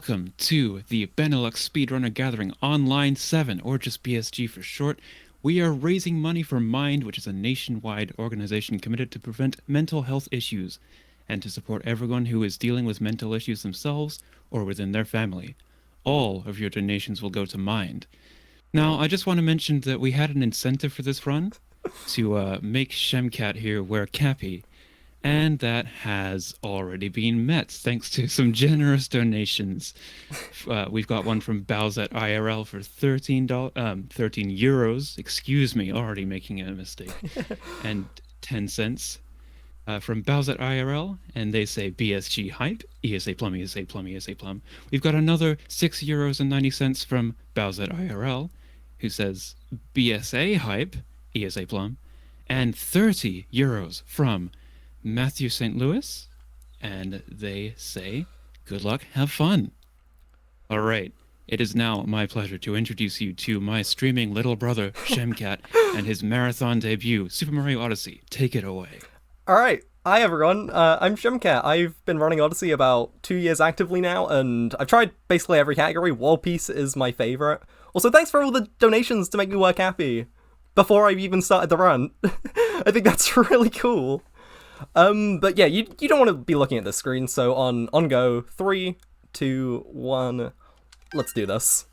Welcome to the Benelux Speedrunner Gathering Online 7, or just BSG for short. We are raising money for Mind, which is a nationwide organization committed to prevent mental health issues and to support everyone who is dealing with mental issues themselves or within their family. All of your donations will go to Mind. Now, I just want to mention that we had an incentive for this run to make Shemcat here wear Cappy, and that has already been met thanks to some generous donations. We've got one from Bowsette IRL for €13, excuse me, already making a mistake, and 10 cents. From Bowsette IRL, and they say BSG Hype, ESA Plum, ESA Plum, ESA Plum. We've got another €6.90 from Bowsette IRL, who says BSA Hype, ESA Plum, and €30 from Matthew St. Louis, and they say, good luck, have fun. All right, it is now my pleasure to introduce you to my streaming little brother, Shemcat, and his marathon debut, Super Mario Odyssey. Take it away. All right, hi everyone, I'm shemcat. I've been running Odyssey about 2 years actively now, and I've tried basically every category. World Peace is my favorite. Also, thanks for all the donations to make me work happy before I've even started the run. I think that's really cool. But yeah, you don't want to be looking at this screen, so on go, 3, 2, 1, let's do this.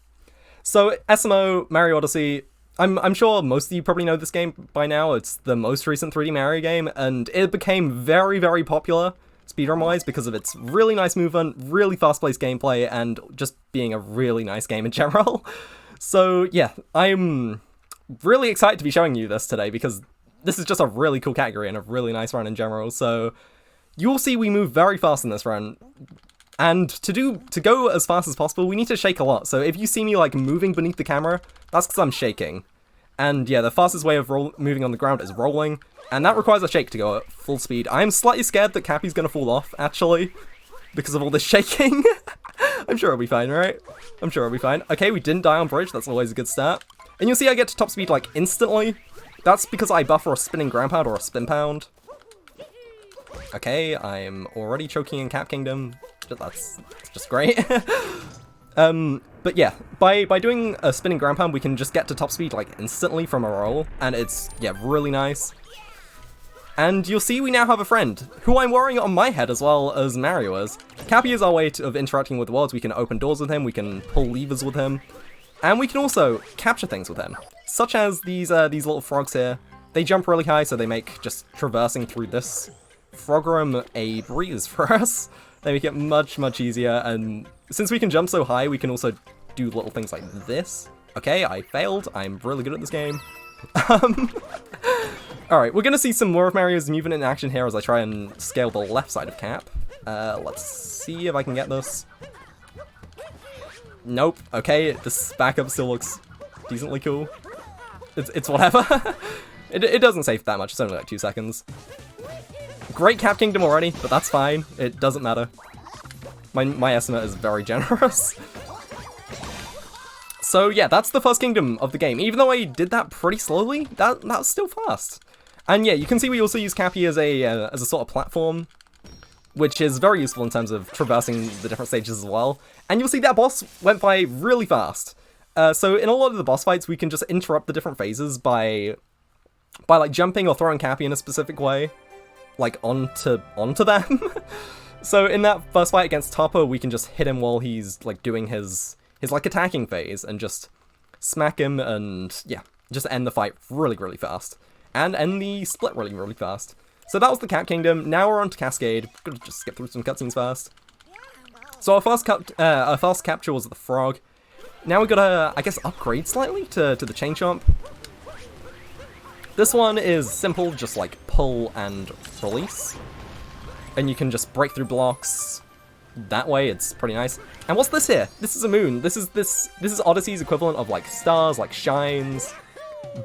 So, SMO, Mario Odyssey, I'm sure most of you probably know this game by now. It's the most recent 3D Mario game, and it became very, very popular, speedrun-wise, because of its really nice movement, really fast-paced gameplay, and just being a really nice game in general. So yeah, I'm really excited to be showing you this today, because this is just a really cool category and a really nice run in general, so you'll see we move very fast in this run. And to go as fast as possible, we need to shake a lot. So if you see me like moving beneath the camera, that's because I'm shaking. And yeah, the fastest way of moving on the ground is rolling, and that requires a shake to go at full speed. I'm slightly scared that Cappy's gonna fall off, actually, because of all this shaking. I'm sure it'll be fine, right? I'm sure it'll be fine. Okay, we didn't die on bridge, that's always a good start. And you'll see I get to top speed like instantly. That's because I buffer a spinning ground pound or a spin pound. Okay, I'm already choking in Cap Kingdom. That's just great. But yeah, by doing a spinning ground pound, we can just get to top speed like instantly from a roll, and it's, yeah, really nice. And you'll see we now have a friend, who I'm wearing on my head as well as Mario is. Cappy is our way of interacting with the worlds. We can open doors with him, we can pull levers with him, and we can also capture things with him, such as these little frogs here. They jump really high, so they make just traversing through this frog room a breeze for us. They make it much, much easier, and since we can jump so high, we can also do little things like this. Okay, I failed. I'm really good at this game. Alright, we're gonna see some more of Mario's movement in action here as I try and scale the left side of Cap. Let's see if I can get this. Nope. Okay, this backup still looks decently cool. It's whatever. It doesn't save that much, it's only like 2 seconds. Great Cap Kingdom already, but that's fine. It doesn't matter. My estimate is very generous. So yeah, that's the first kingdom of the game. Even though I did that pretty slowly, that was still fast. And yeah, you can see we also use Cappy as a sort of platform, which is very useful in terms of traversing the different stages as well. And you'll see that boss went by really fast. So in a lot of the boss fights, we can just interrupt the different phases by like jumping or throwing Cappy in a specific way, like onto them. So in that first fight against Topper, we can just hit him while he's like doing his like attacking phase and just smack him and yeah, just end the fight really, really fast. And end the split really, really fast. So that was the Cap Kingdom. Now we're on to Cascade. Gonna just skip through some cutscenes first. So our first capture was the frog. Now we gotta, I guess, upgrade slightly to the chain chomp. This one is simple, just like pull and release. And you can just break through blocks that way. It's pretty nice. And what's this here? This is a moon. This is Odyssey's equivalent of like stars, like shines.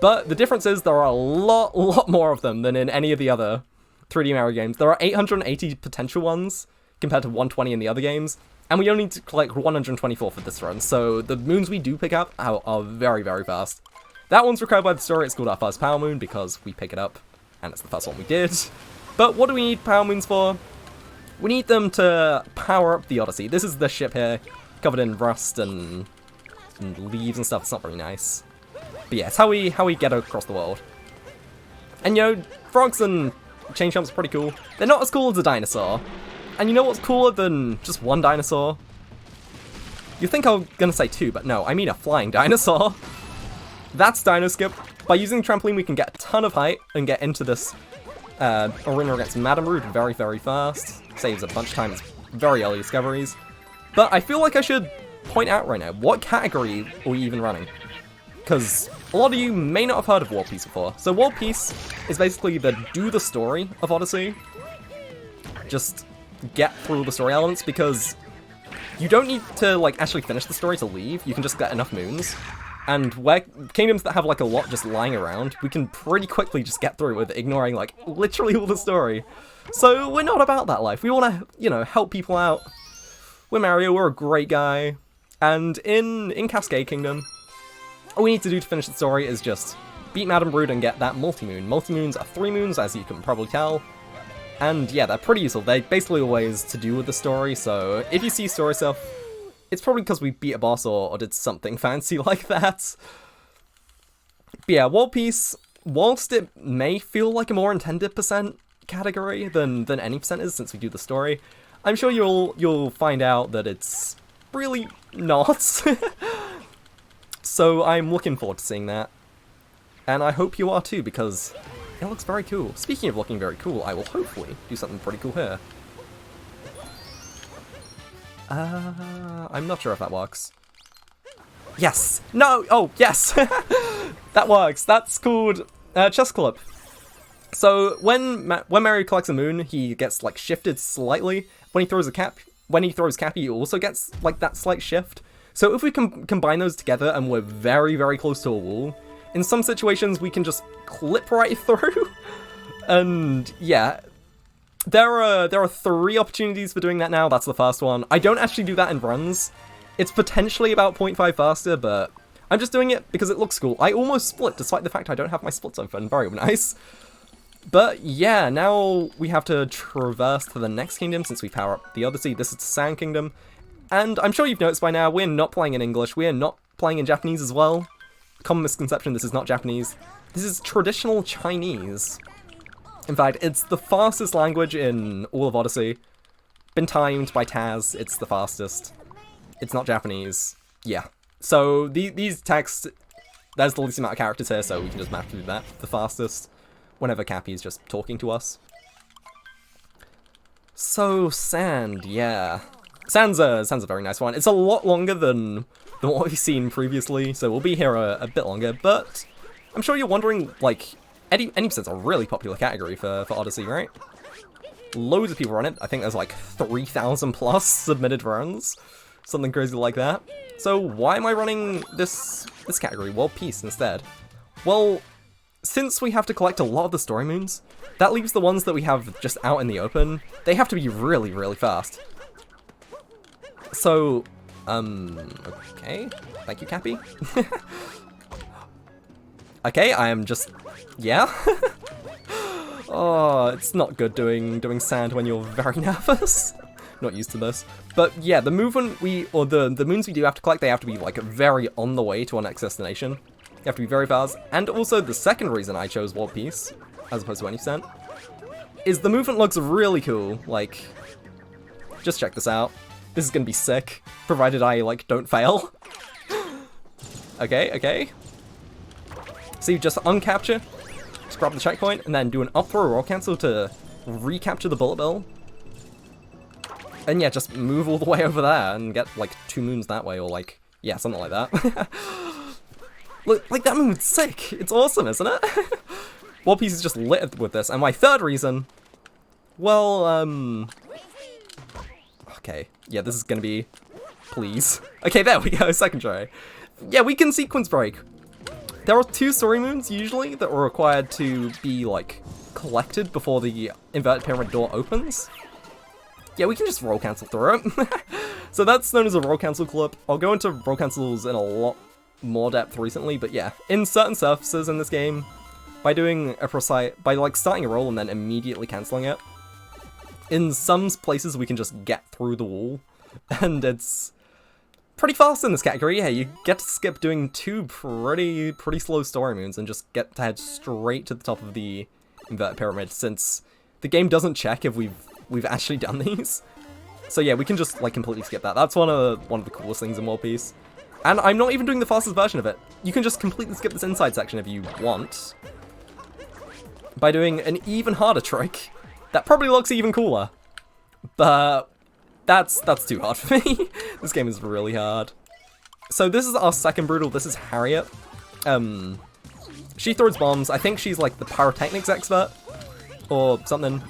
But the difference is there are a lot more of them than in any of the other 3D Mario games. There are 880 potential ones compared to 120 in the other games, and we only need to collect 124 for this run, so the moons we do pick up are very, very fast. That one's required by the story. It's called our first Power Moon because we pick it up, and it's the first one we did. But what do we need Power Moons for? We need them to power up the Odyssey. This is the ship here. covered in rust and leaves and stuff. It's not very nice. But yeah, it's how we get across the world. And you know, frogs and chain jumps are pretty cool. They're not as cool as a dinosaur. And you know what's cooler than just one dinosaur? You think I'm gonna say two, but no, I mean a flying dinosaur. That's Dino Skip. By using the trampoline, we can get a ton of height and get into this arena against Madame Rude very, very fast. Saves a bunch of time, it's very early discoveries. But I feel like I should point out right now, what category are we even running? Because a lot of you may not have heard of World Peace before. So World Peace is basically the do the story of Odyssey. Just get through the story elements, because you don't need to like actually finish the story to leave. You can just get enough moons. And where kingdoms that have like a lot just lying around, we can pretty quickly just get through with ignoring like literally all the story. So we're not about that life. We want to, you know, help people out. We're Mario, we're a great guy. And in Cascade Kingdom, all we need to do to finish the story is just beat Madame Brood and get that multi-moon. Multi-moons are 3 moons, as you can probably tell. And yeah, they're pretty useful. They're basically always to do with the story, so if you see story stuff, it's probably because we beat a boss or did something fancy like that. But yeah, World Peace, whilst it may feel like a more intended percent category than any percent is since we do the story, I'm sure you'll find out that it's really not. So I'm looking forward to seeing that. And I hope you are too, because it looks very cool. Speaking of looking very cool, I will hopefully do something pretty cool here. I'm not sure if that works. Yes! No! Oh, yes! That works. That's called Chest Clip. So when Mario collects a moon, he gets like shifted slightly. When he throws Cappy, he also gets like that slight shift. So if we can combine those together and we're very, very close to a wall, in some situations we can just clip right through. And yeah, there are 3 opportunities for doing that now. That's the first one. I don't actually do that in runs. It's potentially about 0.5 faster, but I'm just doing it because it looks cool. I almost split, despite the fact I don't have my splits open. Very nice. But yeah, now we have to traverse to the next kingdom since we power up the Odyssey. This is the Sand Kingdom. And I'm sure you've noticed by now, we're not playing in English. We're not playing in Japanese as well. Common misconception, this is not Japanese. This is traditional Chinese. In fact, it's the fastest language in all of Odyssey. Been timed by Taz, it's the fastest. It's not Japanese. Yeah. So these texts, there's the least amount of characters here, so we can just map to do that the fastest whenever Cappy's just talking to us. So, Sand, yeah. Sand's a very nice one. It's a lot longer than what we've seen previously, so we'll be here a bit longer, but I'm sure you're wondering, like, any percent's a really popular category for Odyssey, right? Loads of people run it. I think there's like 3,000 plus submitted runs. Something crazy like that. So why am I running this category, World Peace, instead? Well, since we have to collect a lot of the story moons, that leaves the ones that we have just out in the open. They have to be really, really fast. So, okay. Thank you, Cappy. Okay, I am just, yeah. Oh, it's not good doing sand when you're very nervous. Not used to this. But yeah, the movement the moons we do have to collect, they have to be like very on the way to our next destination. You have to be very fast. And also the second reason I chose World Peace, as opposed to any percent, is the movement looks really cool. Like, just check this out. This is gonna be sick, provided I like don't fail. Okay. So you just uncapture, just grab the checkpoint, and then do an up throw roll cancel to recapture the bullet bill. And yeah, just move all the way over there and get like 2 moons that way, or like, yeah, something like that. Look, like that move's sick. It's awesome, isn't it? World Peace is just lit with this. And my third reason, well, okay, yeah, this is gonna be, please. Okay, there we go, second try. Yeah, we can sequence break. There are 2 story moons usually that are required to be like collected before the inverted pyramid door opens. Yeah, we can just roll cancel through it. So that's known as a roll cancel clip. I'll go into roll cancels in a lot more depth recently, but yeah, in certain surfaces in this game, by doing a by like starting a roll and then immediately cancelling it, in some places we can just get through the wall, and it's pretty fast in this category. Yeah, you get to skip doing 2 pretty slow story moons and just get to head straight to the top of the inverted pyramid, since the game doesn't check if we've actually done these. So yeah, we can just like completely skip that. That's one of the coolest things in World Peace. And I'm not even doing the fastest version of it. You can just completely skip this inside section if you want, by doing an even harder trick that probably looks even cooler. But that's too hard for me. This game is really hard. So this is our second brutal. This is Harriet. She throws bombs. I think she's like the pyrotechnics expert or something.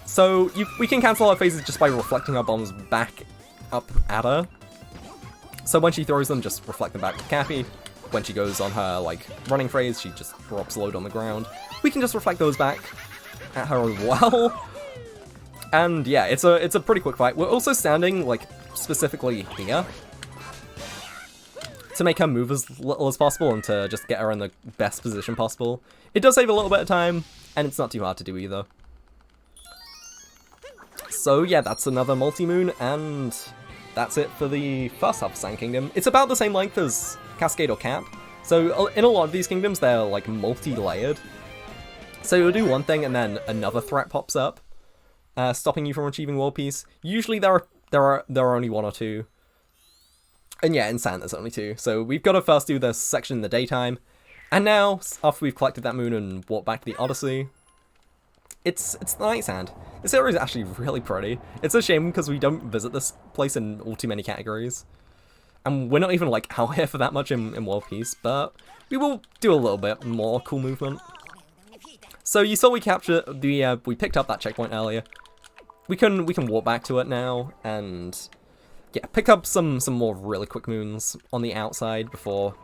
So we can cancel our phases just by reflecting our bombs back up at her. So when she throws them, just reflect them back to Cappy. When she goes on her like running phase, she just drops load on the ground. We can just reflect those back at her as well. And yeah, it's a pretty quick fight. We're also standing like specifically here to make her move as little as possible and to just get her in the best position possible. It does save a little bit of time, and it's not too hard to do either. So yeah, that's another multi-moon, and that's it for the first half of Sand Kingdom. It's about the same length as Cascade or Cap, so in a lot of these kingdoms they're like multi-layered. So you'll do one thing and then another threat pops up, stopping you from achieving world peace. Usually there are only 1 or 2. And yeah, in Sand there's only 2. So we've got to first do this section in the daytime. And now, after we've collected that moon and walked back to the Odyssey, it's the night Sand. This area is actually really pretty. It's a shame because we don't visit this place in all too many categories. And we're not even like out here for that much in World Peace, but we will do a little bit more cool movement. So you saw we captured the we picked up that checkpoint earlier. We can walk back to it now and yeah, pick up some more really quick moons on the outside before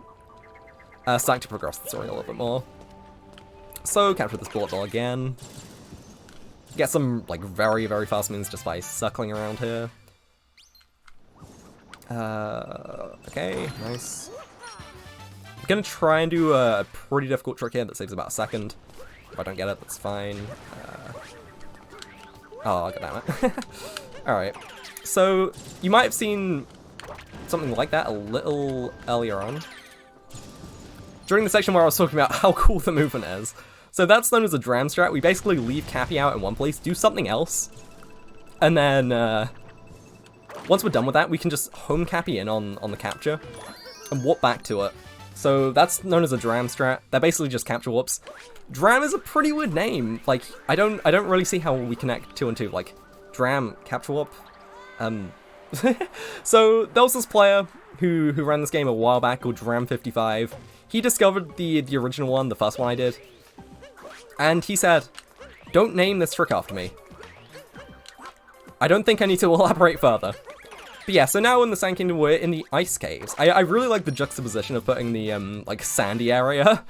starting to progress the story a little bit more. So capture this bullet bill again. Get some like very fast moons just by circling around here. Okay, nice. I'm gonna try and do a pretty difficult trick here that saves about a second. If I don't get it, that's fine. Oh, god damn it. Alright, so you might have seen something like that a little earlier on, during the section where I was talking about how cool the movement is. So that's known as a dram strat. We basically leave Cappy out in one place, do something else, and then once we're done with that, we can just home Cappy in on the capture and warp back to it. So that's known as a dram strat. They're basically just capture warps. Dram is a pretty weird name. Like I don't really see how we connect 2 and 2. Like dram capture warp. So there was this player who ran this game a while back called Dram55. He discovered the original one, the first one I did, and he said, "Don't name this trick after me." I don't think I need to elaborate further. But yeah, so now in the Sand Kingdom we're in the ice caves. I really like the juxtaposition of putting the like sandy area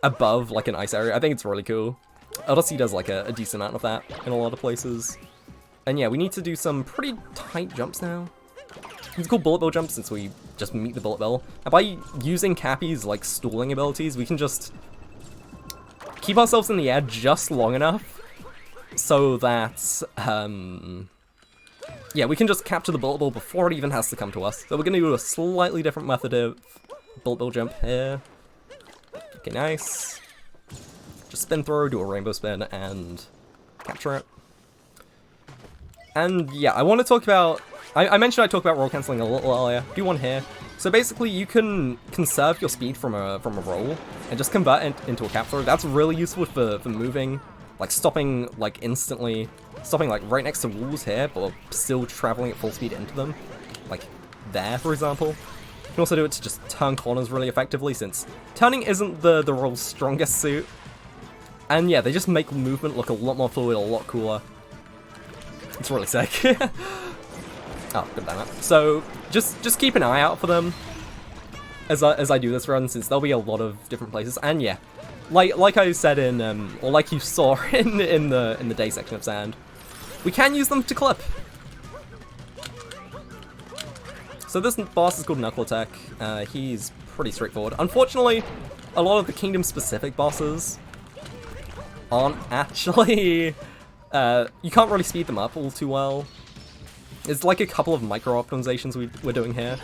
above like an ice area. I think it's really cool. Odyssey does like a decent amount of that in a lot of places. And yeah, we need to do some pretty tight jumps now. It's called bullet bill jumps since we just meet the bullet bill. And by using Cappy's like stalling abilities, we can just keep ourselves in the air just long enough so that yeah, we can just capture the bullet bill before it even has to come to us. So we're gonna do a slightly different method of bullet bill jump here. Okay, nice. Just spin throw, do a rainbow spin, and capture it. And yeah, I want to talk about... I mentioned I'd talk about roll cancelling a little earlier. Do one here. So basically, you can conserve your speed from a roll and just convert it into a cap throw. That's really useful for moving, like stopping like instantly, stopping like right next to walls here, but still traveling at full speed into them, like there, for example. You can also do it to just turn corners really effectively, since turning isn't the roll's strongest suit. And yeah, they just make movement look a lot more fluid, a lot cooler. It's really sick. Oh, good damn it. So just keep an eye out for them as I do this run, since there'll be a lot of different places. And yeah, like I said in or like you saw in the day section of Sand, we can use them to clip. So this boss is called Knuckle Attack. He's pretty straightforward. Unfortunately, a lot of the kingdom specific bosses aren't actually you can't really speed them up all too well. It's like a couple of micro optimizations we're doing here.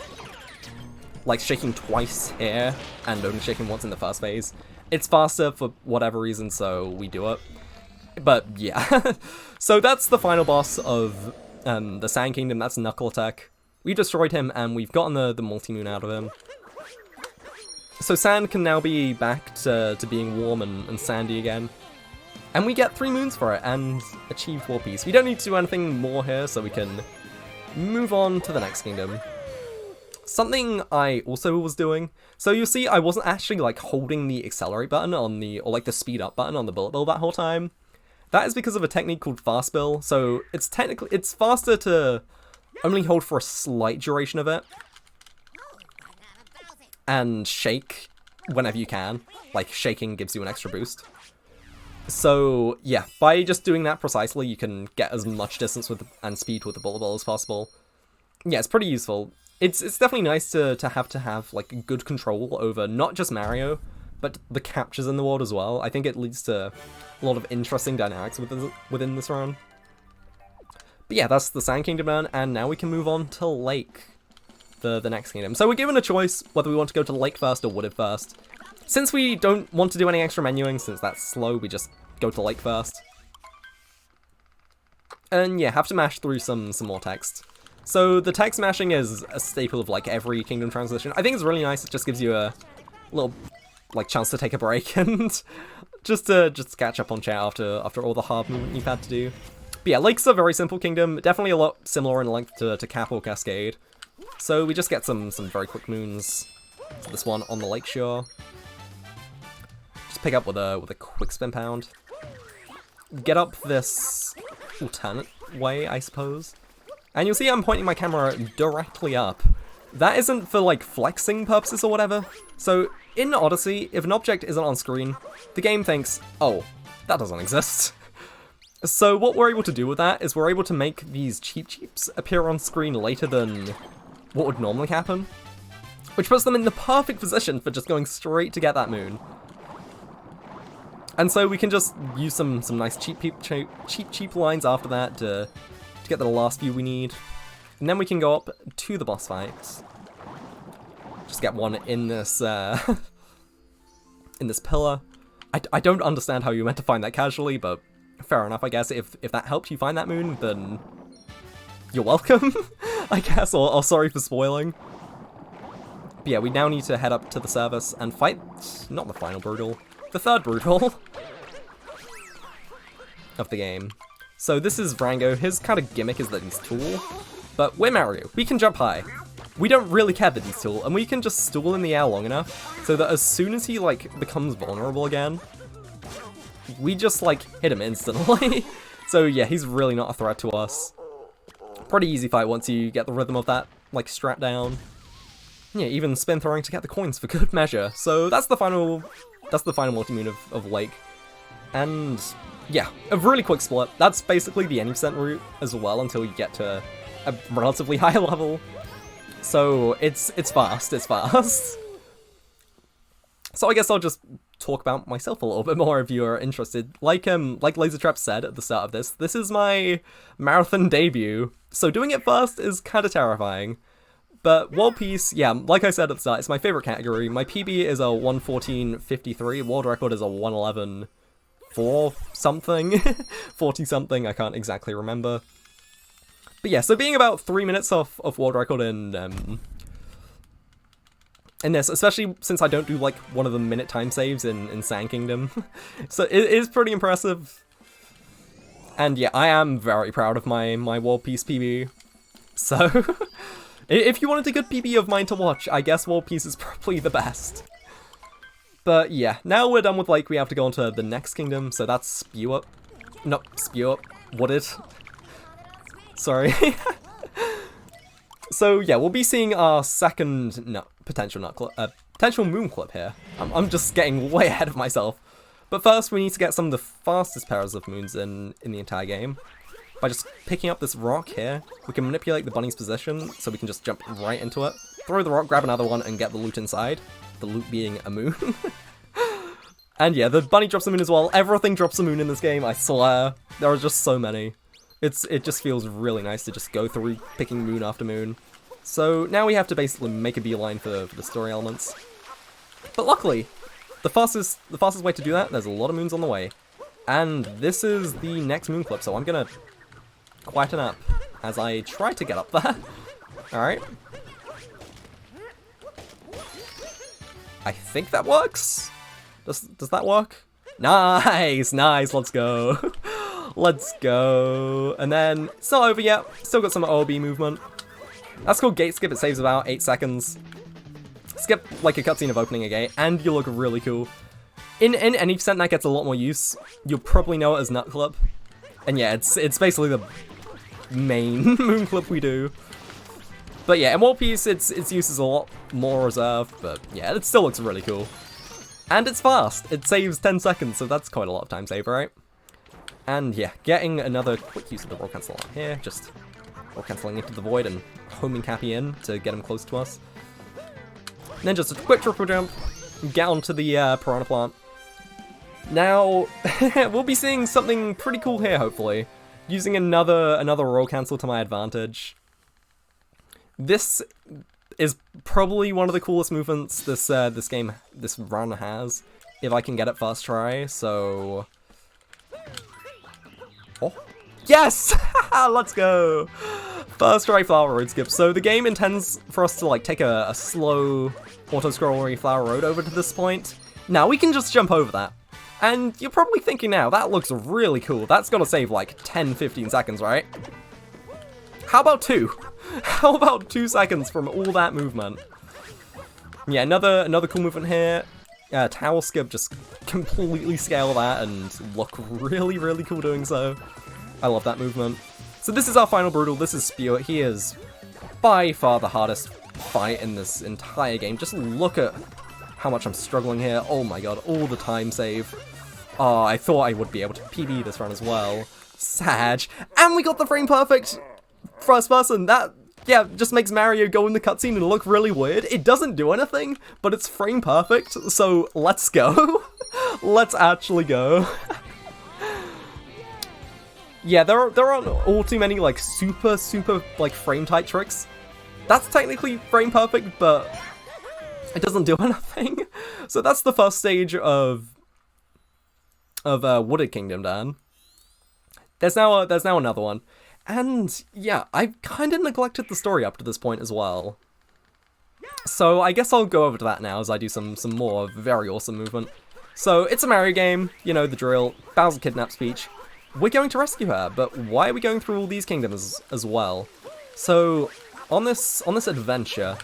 Like shaking twice here and only shaking once in the first phase. It's faster for whatever reason, so we do it. But yeah. So that's the final boss of the Sand Kingdom. That's Knuckle Attack. We destroyed him and we've gotten the multi-moon out of him. So sand can now be back to being warm and sandy again. And we get 3 moons for it and achieve War Peace. We don't need to do anything more here, so we can move on to the next kingdom. Something I also was doing, so you see I wasn't actually like holding the accelerate button on the, or like the speed up button on the bullet bill that whole time. That is because of a technique called fast bill, so it's faster to only hold for a slight duration of it. And shake whenever you can, like shaking gives you an extra boost. So yeah, by just doing that precisely, you can get as much distance with and speed with the bullet bill as possible. Yeah, it's pretty useful. It's definitely nice to have like good control over not just Mario, but the captures in the world as well. I think it leads to a lot of interesting dynamics within this run. But yeah, that's the Sand Kingdom run, and now we can move on to Lake, the next kingdom. So we're given a choice whether we want to go to Lake first or Wooded first. Since we don't want to do any extra menuing, since that's slow, we just go to Lake first. And yeah, have to mash through some more text. So the text mashing is a staple of like every kingdom transition. I think it's really nice. It just gives you a little like chance to take a break and just catch up on chat after all the hard movement you've had to do. But yeah, Lake's a very simple kingdom, definitely a lot similar in length to Cap or Cascade. So we just get some very quick moons. So this one on the lake shore. Just pick up with a quick spin pound. Get up this alternate way, I suppose. And you'll see I'm pointing my camera directly up. That isn't for like flexing purposes or whatever. So in Odyssey, if an object isn't on screen, the game thinks, oh, that doesn't exist. So what we're able to do with that is we're able to make these cheeps appear on screen later than what would normally happen, which puts them in the perfect position for just going straight to get that moon. And so we can just use some nice cheap lines after that to get the last few we need. And then we can go up to the boss fight. Just get one in this in this pillar. I don't understand how you meant to find that casually, but fair enough, I guess. If that helped you find that moon, then you're welcome, I guess, or sorry for spoiling. But yeah, we now need to head up to the service and fight, not the final brutal, the third brutal of the game. So this is Rango. His kind of gimmick is that he's tall, but we're Mario. We can jump high. We don't really care that he's tall, and we can just stool in the air long enough so that as soon as he like becomes vulnerable again, we just like hit him instantly. So yeah, he's really not a threat to us. Pretty easy fight once you get the rhythm of that like strat down. Yeah, even spin throwing to get the coins for good measure. So that's the final multi-moon of Lake. And yeah, a really quick split. That's basically the any percent route as well until you get to a relatively high level. So it's fast. So I guess I'll just talk about myself a little bit more if you're interested. Like Lasertrap said at the start of this is my marathon debut. So doing it first is kind of terrifying. But World Peace, yeah, like I said at the start, it's my favorite category. My PB is a 1:14.53. World record is a 1:11.4 something, 40 something. I can't exactly remember. But yeah, so being about 3 minutes off world record in this, especially since I don't do like one of the minute time saves in Sand Kingdom, so it is pretty impressive. And yeah, I am very proud of my World Peace PB. So if you wanted a good PB of mine to watch, I guess World Peace is probably the best. But yeah, now we're done with Lake, we have to go on to the next kingdom, so that's Spew Up. Not Spew Up, Wooded. Sorry. So yeah, we'll be seeing our second potential moon clip here. I'm just getting way ahead of myself. But first we need to get some of the fastest pairs of moons in the entire game. By just picking up this rock here, we can manipulate the bunny's position so we can just jump right into it, throw the rock, grab another one, and get the loot inside. The loot being a moon. And yeah, the bunny drops a moon as well. Everything drops a moon in this game, I swear. There are just so many. It just feels really nice to just go through picking moon after moon. So now we have to basically make a beeline for the story elements. But luckily, the fastest way to do that, there's a lot of moons on the way. And this is the next moon clip, so I'm gonna quieten up as I try to get up there. Alright. I think that works? Does that work? Nice, nice, let's go. Let's go. And then, it's not over yet. Still got some OB movement. That's called gate skip, it saves about 8 seconds. Skip like a cutscene of opening a gate, and you look really cool. In any percent that gets a lot more use, you'll probably know it as nut clip. And yeah, it's basically the main moon clip we do. But yeah, in One Piece, its use is a lot more reserved, but yeah, it still looks really cool. And it's fast. It saves 10 seconds, so that's quite a lot of time save, right? And yeah, getting another quick use of the roll cancel on here, just roll cancelling into the void and homing Cappy in to get him close to us. And then just a quick triple jump, get onto the Piranha Plant. Now, we'll be seeing something pretty cool here, hopefully. Using another roll cancel to my advantage. This is probably one of the coolest movements this run has, if I can get it first try, so... Oh. Yes! Let's go! First try Flower Road skip. So the game intends for us to like take a slow auto-scrollery Flower Road over to this point. Now we can just jump over that. And you're probably thinking now, that looks really cool. That's gotta save like 10-15 seconds, right? How about 2? How about 2 seconds from all that movement? Yeah, another cool movement here. Tower skip, just completely scale that and look really, really cool doing so. I love that movement. So this is our final Brutal, this is Spew. He is by far the hardest fight in this entire game. Just look at how much I'm struggling here. Oh my god, all the time save. Oh, I thought I would be able to PB this run as well. Sad. And we got the frame perfect first person. That, yeah, just makes Mario go in the cutscene and look really weird. It doesn't do anything, but it's frame perfect, so let's go. Let's actually go. Yeah, there aren't all too many, like, super, like, frame-tight tricks. That's technically frame perfect, but it doesn't do anything. So that's the first stage of Wooded Kingdom done. There's now another one. And yeah, I've kind of neglected the story up to this point as well. So I guess I'll go over to that now as I do some more very awesome movement. So it's a Mario game, you know the drill, Bowser kidnaps Peach. We're going to rescue her, but why are we going through all these kingdoms as well? So on this adventure,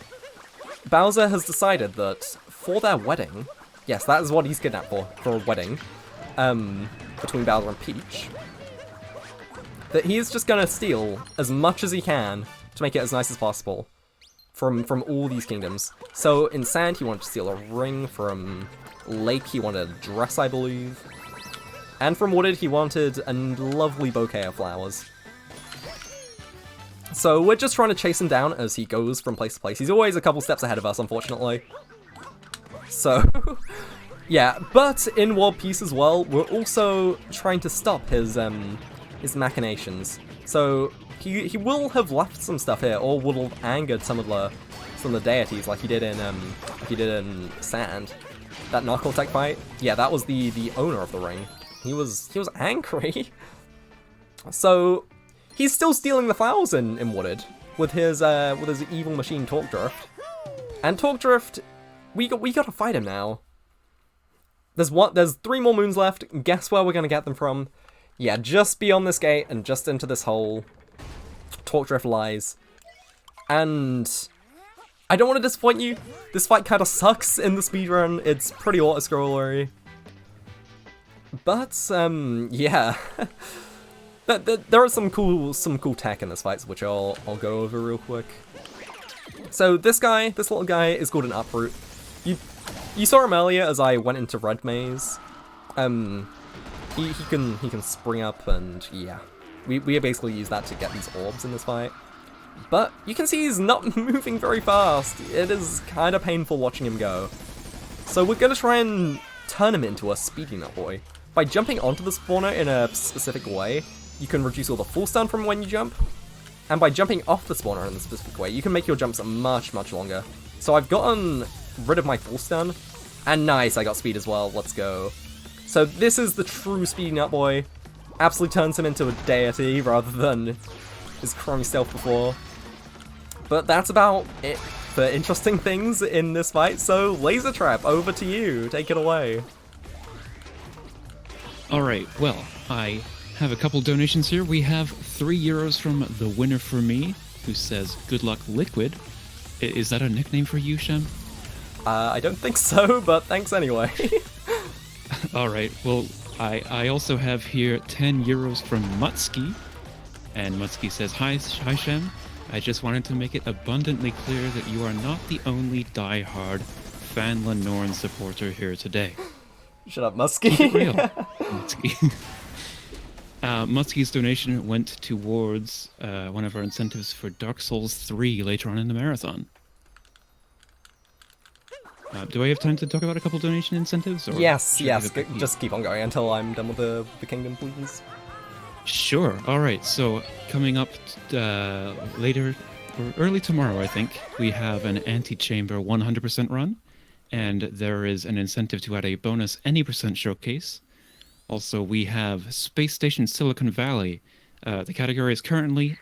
Bowser has decided that for their wedding, yes, that is what he's kidnapped for a wedding, between Bowser and Peach, that he is just gonna steal as much as he can to make it as nice as possible from all these kingdoms. So in Sand, he wanted to steal a ring. From Lake, he wanted a dress, I believe. And from Wooded, he wanted a lovely bouquet of flowers. So we're just trying to chase him down as he goes from place to place. He's always a couple steps ahead of us, unfortunately. So, yeah, but in World Peace as well, we're also trying to stop his machinations. So he will have left some stuff here, or will have angered some of the deities, like he did in Sand. That Knuckle Tech fight, yeah, that was the owner of the ring. He was angry. So he's still stealing the flowers in Wooded with his evil machine Torque Drift. And Torque Drift, we gotta fight him now. There's 3 more moons left. Guess where we're gonna get them from? Yeah, just beyond this gate and just into this hole, Torque Drift lies. And I don't want to disappoint you, this fight kind of sucks in the speedrun. It's pretty auto-scrollery. But, yeah. There are some cool tech in this fight, which I'll go over real quick. So this little guy is called an Uproot. You saw him earlier as I went into Red Maze. He can spring up, and yeah, we basically use that to get these orbs in this fight. But you can see he's not moving very fast. It is kind of painful watching him go. So we're gonna try and turn him into a speedy nut boy by jumping onto the spawner in a specific way. you can reduce all the full stun from when you jump. And by jumping off the spawner in a specific way, you can make your jumps much, much longer. So I've gotten rid of my full stun. And nice, I got speed as well. Let's go. So this is the true speed nut boy. Absolutely turns him into a deity rather than his crummy stealth before. But that's about it for interesting things in this fight. So Laser Trap, over to you. Take it away. Alright, well, I have a couple donations here. We have €3 from the winner for me, who says, "Good luck, Liquid." Is that a nickname for you, Shem? I don't think so, but thanks anyway. Alright, well, I also have here €10 from Mutsky, and Mutsky says, Hi Shem, I just wanted to make it abundantly clear that you are not the only die-hard Fan Lenorn supporter here today. Shut up, Musky. Keep it real, Mutsky. Mutsky's donation went towards one of our incentives for Dark Souls 3 later on in the marathon. Do I have time to talk about a couple donation incentives? Or yes, just keep on going until I'm done with the kingdom, please. Sure. All right. So coming up later, or early tomorrow, I think, we have an Antechamber 100% run, and there is an incentive to add a bonus any percent showcase. Also, we have Space Station Silicon Valley. The category is currently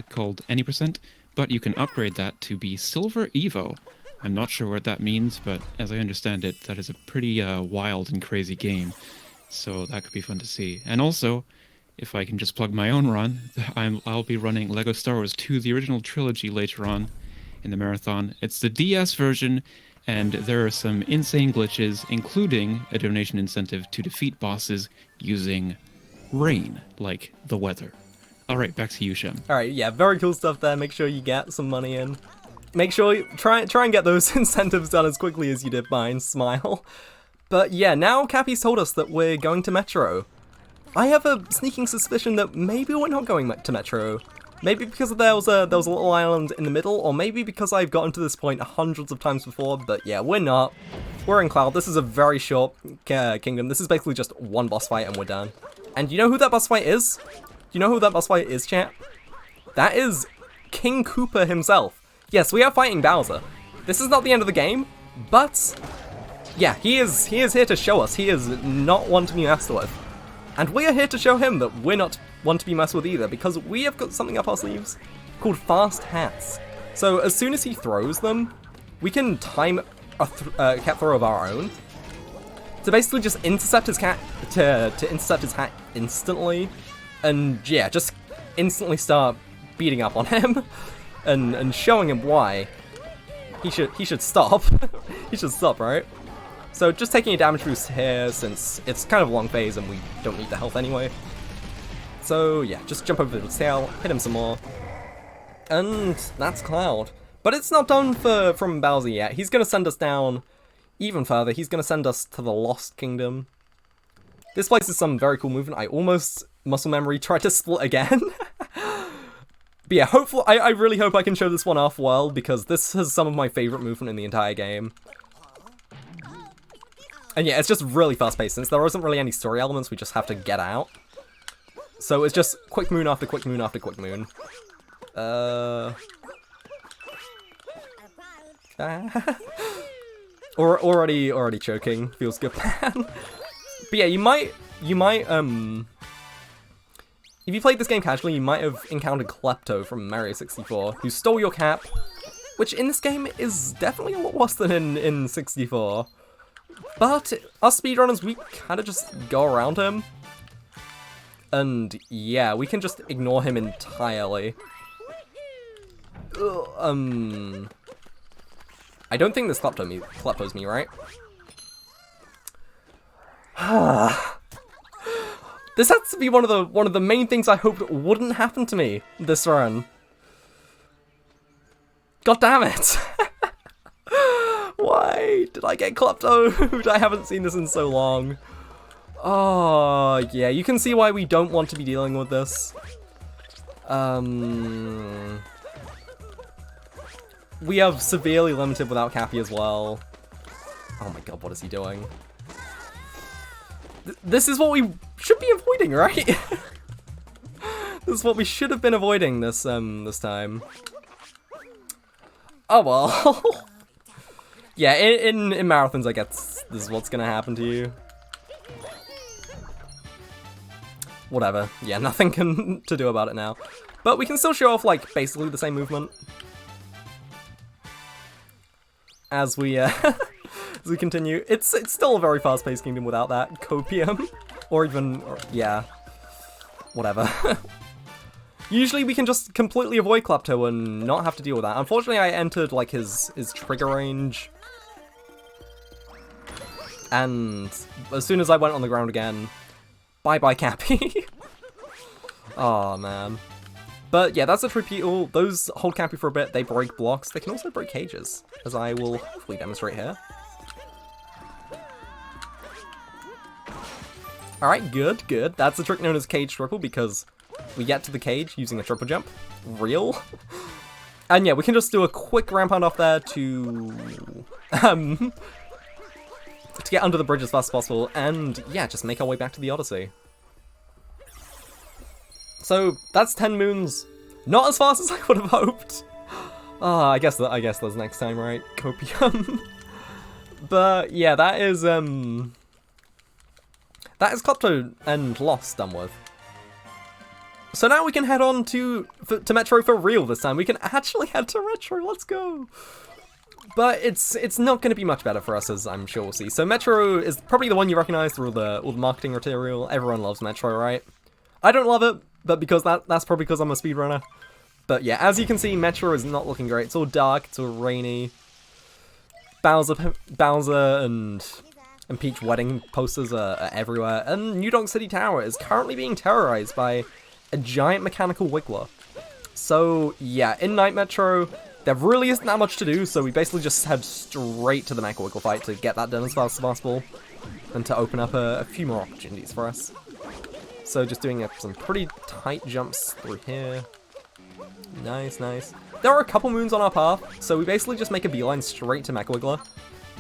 called any percent, but you can upgrade that to be Silver Evo. I'm not sure what that means, but as I understand it, that is a pretty wild and crazy game. So that could be fun to see. And also, if I can just plug my own run, I'll be running LEGO Star Wars 2, the original trilogy, later on in the marathon. It's the DS version, and there are some insane glitches, including a donation incentive to defeat bosses using rain, like the weather. All right, back to you, Shem. All right, yeah, very cool stuff there. Make sure you get some money in. Make sure you try and get those incentives done as quickly as you did mine, smile. But yeah, now Cappy's told us that we're going to Metro. I have a sneaking suspicion that maybe we're not going to Metro. Maybe because there was a little island in the middle, or maybe because I've gotten to this point hundreds of times before, but yeah, we're not. We're in Cloud. This is a very short kingdom. This is basically just one boss fight and we're done. And you know who that boss fight is? You know who that boss fight is, chat? That is King Koopa himself. Yes, we are fighting Bowser. This is not the end of the game, but yeah, he is here to show us he is not one to be messed with. And we are here to show him that we're not one to be messed with either, because we have got something up our sleeves called Fast Hats. So as soon as he throws them, we can time a cat throw of our own to basically just intercept his cat, to intercept his hat instantly, and yeah, just instantly start beating up on him. And showing him why he should stop. He should stop, right? So just taking a damage boost here, since it's kind of a long phase and we don't need the health anyway. So yeah, just jump over his tail, hit him some more, and that's Cloud. But it's not done from Bowser yet. He's gonna send us down even further. He's gonna send us to the Lost Kingdom. This place is some very cool movement. I almost muscle memory tried to split again. But yeah, hopefully, I really hope I can show this one off well, because this has some of my favorite movement in the entire game. And yeah, it's just really fast-paced, since there isn't really any story elements, we just have to get out. So it's just quick moon after quick moon after quick moon. Already choking. Feels good, man. But yeah, you might, if you played this game casually, you might have encountered Klepto from Mario 64, who stole your cap, which in this game is definitely a lot worse than in 64. But us speedrunners, we kind of just go around him. And yeah, we can just ignore him entirely. I don't think this Klepto's me, right? This has to be one of the main things I hoped wouldn't happen to me this run. God damn it! Why did I get Kleptoed? I haven't seen this in so long. Oh yeah, you can see why we don't want to be dealing with this. We have severely limited without Cappy as well. Oh my god, what is he doing? This is what we should be avoiding, right? This is what we should have been avoiding this time. Oh well. Yeah, in marathons, I guess this is what's gonna happen to you. Whatever. Yeah, nothing to do about it now. But we can still show off, like, basically the same movement. As we, as we continue. It's still a very fast-paced kingdom without that copium. Yeah. Whatever. Usually we can just completely avoid Klepto and not have to deal with that. Unfortunately, I entered, like, his trigger range. And as soon as I went on the ground again, bye-bye Cappy. Oh man. But yeah, that's a repeat all. Those hold Cappy for a bit, they break blocks. They can also break cages, as I will hopefully demonstrate here. Alright, good, good. That's a trick known as cage triple because we get to the cage using a triple jump. Real. And yeah, we can just do a quick ramp on off there to get under the bridge as fast as possible, and yeah, just make our way back to the Odyssey. So that's 10 moons. Not as fast as I would have hoped. I guess that's next time, right? Copium. But yeah, that is Klepto and Lost done with. So now we can head on to Metro for real this time. We can actually head to Retro. Let's go. But it's not going to be much better for us, as I'm sure we'll see. So Metro is probably the one you recognize through all the marketing material. Everyone loves Metro, right? I don't love it, but because that's probably because I'm a speedrunner. But yeah, as you can see, Metro is not looking great. It's all dark, it's all rainy. Bowser and Peach wedding posters are everywhere. And New Donk City Tower is currently being terrorized by a giant mechanical wiggler. So yeah, in Night Metro, there really isn't that much to do, so we basically just head straight to the Mecha Wiggle fight to get that done as fast as possible, and to open up a few more opportunities for us. So just doing some pretty tight jumps through here. Nice, nice. There are a couple moons on our path, so we basically just make a beeline straight to Mecha Wiggler.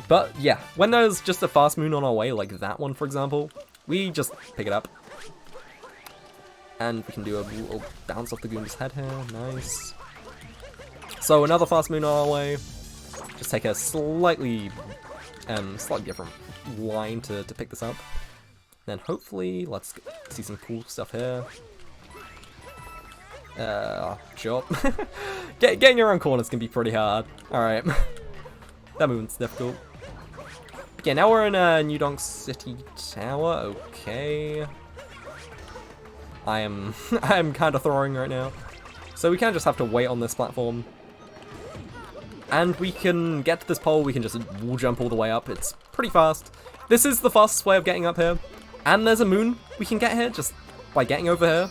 But yeah, when there's just a fast moon on our way, like that one for example, we just pick it up. And we can do a little bounce off the Goomba's head here, nice. So another fast moon on our way. Just take a slightly different line to pick this up. Then hopefully, let's see some cool stuff here. Sure. Getting around corners can be pretty hard. Alright. That movement's difficult. Yeah, now we're in New Donk City Tower. Okay. I am kind of throwing right now. So we kind of just have to wait on this platform. And we can get to this pole, we can just wall jump all the way up. It's pretty fast. This is the fastest way of getting up here. And there's a moon we can get here just by getting over here.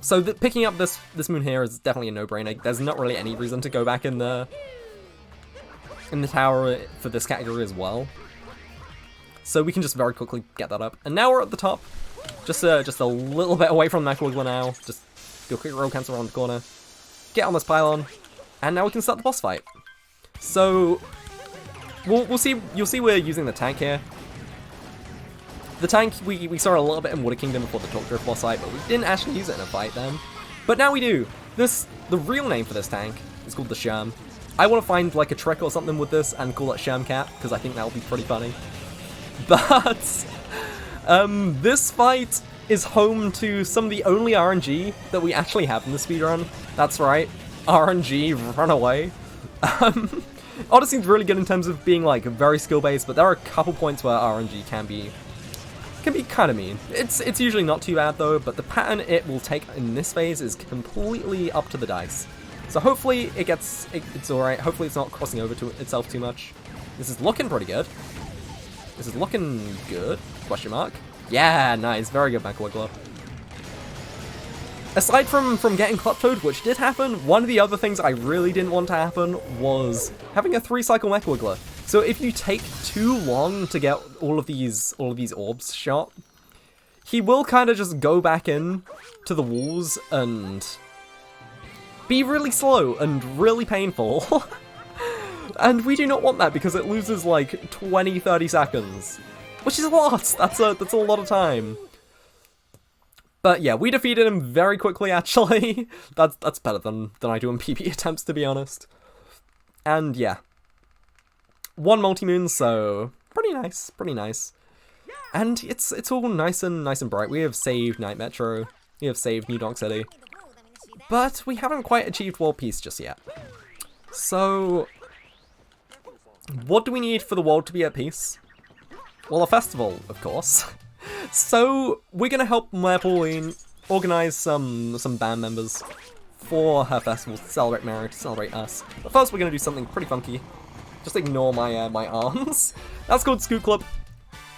So picking up this moon here is definitely a no-brainer. There's not really any reason to go back in the tower for this category as well. So we can just very quickly get that up. And now we're at the top. Just a little bit away from Mecha Wiggler now. Just do a quick roll cancel around the corner. Get on this pylon. And now we can start the boss fight. So we'll see. You'll see we're using the tank here. The tank we saw a little bit in Water Kingdom before the Talk Drift boss fight, but we didn't actually use it in a fight then. But now we do. The real name for this tank is called the Shem. I want to find like a trick or something with this and call it Shemcat because I think that would be pretty funny. But this fight is home to some of the only RNG that we actually have in the speedrun. That's right. RNG, run away. Odyssey's really good in terms of being like very skill based, but there are a couple points where RNG can be kind of mean. It's usually not too bad though, but the pattern it will take in this phase is completely up to the dice. So hopefully it's alright. Hopefully it's not crossing over to itself too much. This is looking pretty good. This is looking good? Question mark. Yeah, nice. Very good Mecha Wiggler. Aside from getting Kleptoed, which did happen, one of the other things I really didn't want to happen was having a 3-cycle Mecha Wiggler. So if you take too long to get all of these orbs shot, he will kind of just go back in to the walls and be really slow and really painful. And we do not want that because it loses like 20-30 seconds, which is a lot. That's a lot of time. But yeah, we defeated him very quickly, actually. That's better than I do in PB attempts, to be honest. And yeah. 1 multi-moon, so pretty nice, pretty nice. And it's all nice and bright. We have saved Night Metro. We have saved New Donk City. But we haven't quite achieved world peace just yet. So what do we need for the world to be at peace? Well, a festival, of course. So we're gonna help Mayor Pauline organize some band members for her festival to celebrate Mary, to celebrate us. But first we're gonna do something pretty funky. Just ignore my my arms. That's called Scoot Club.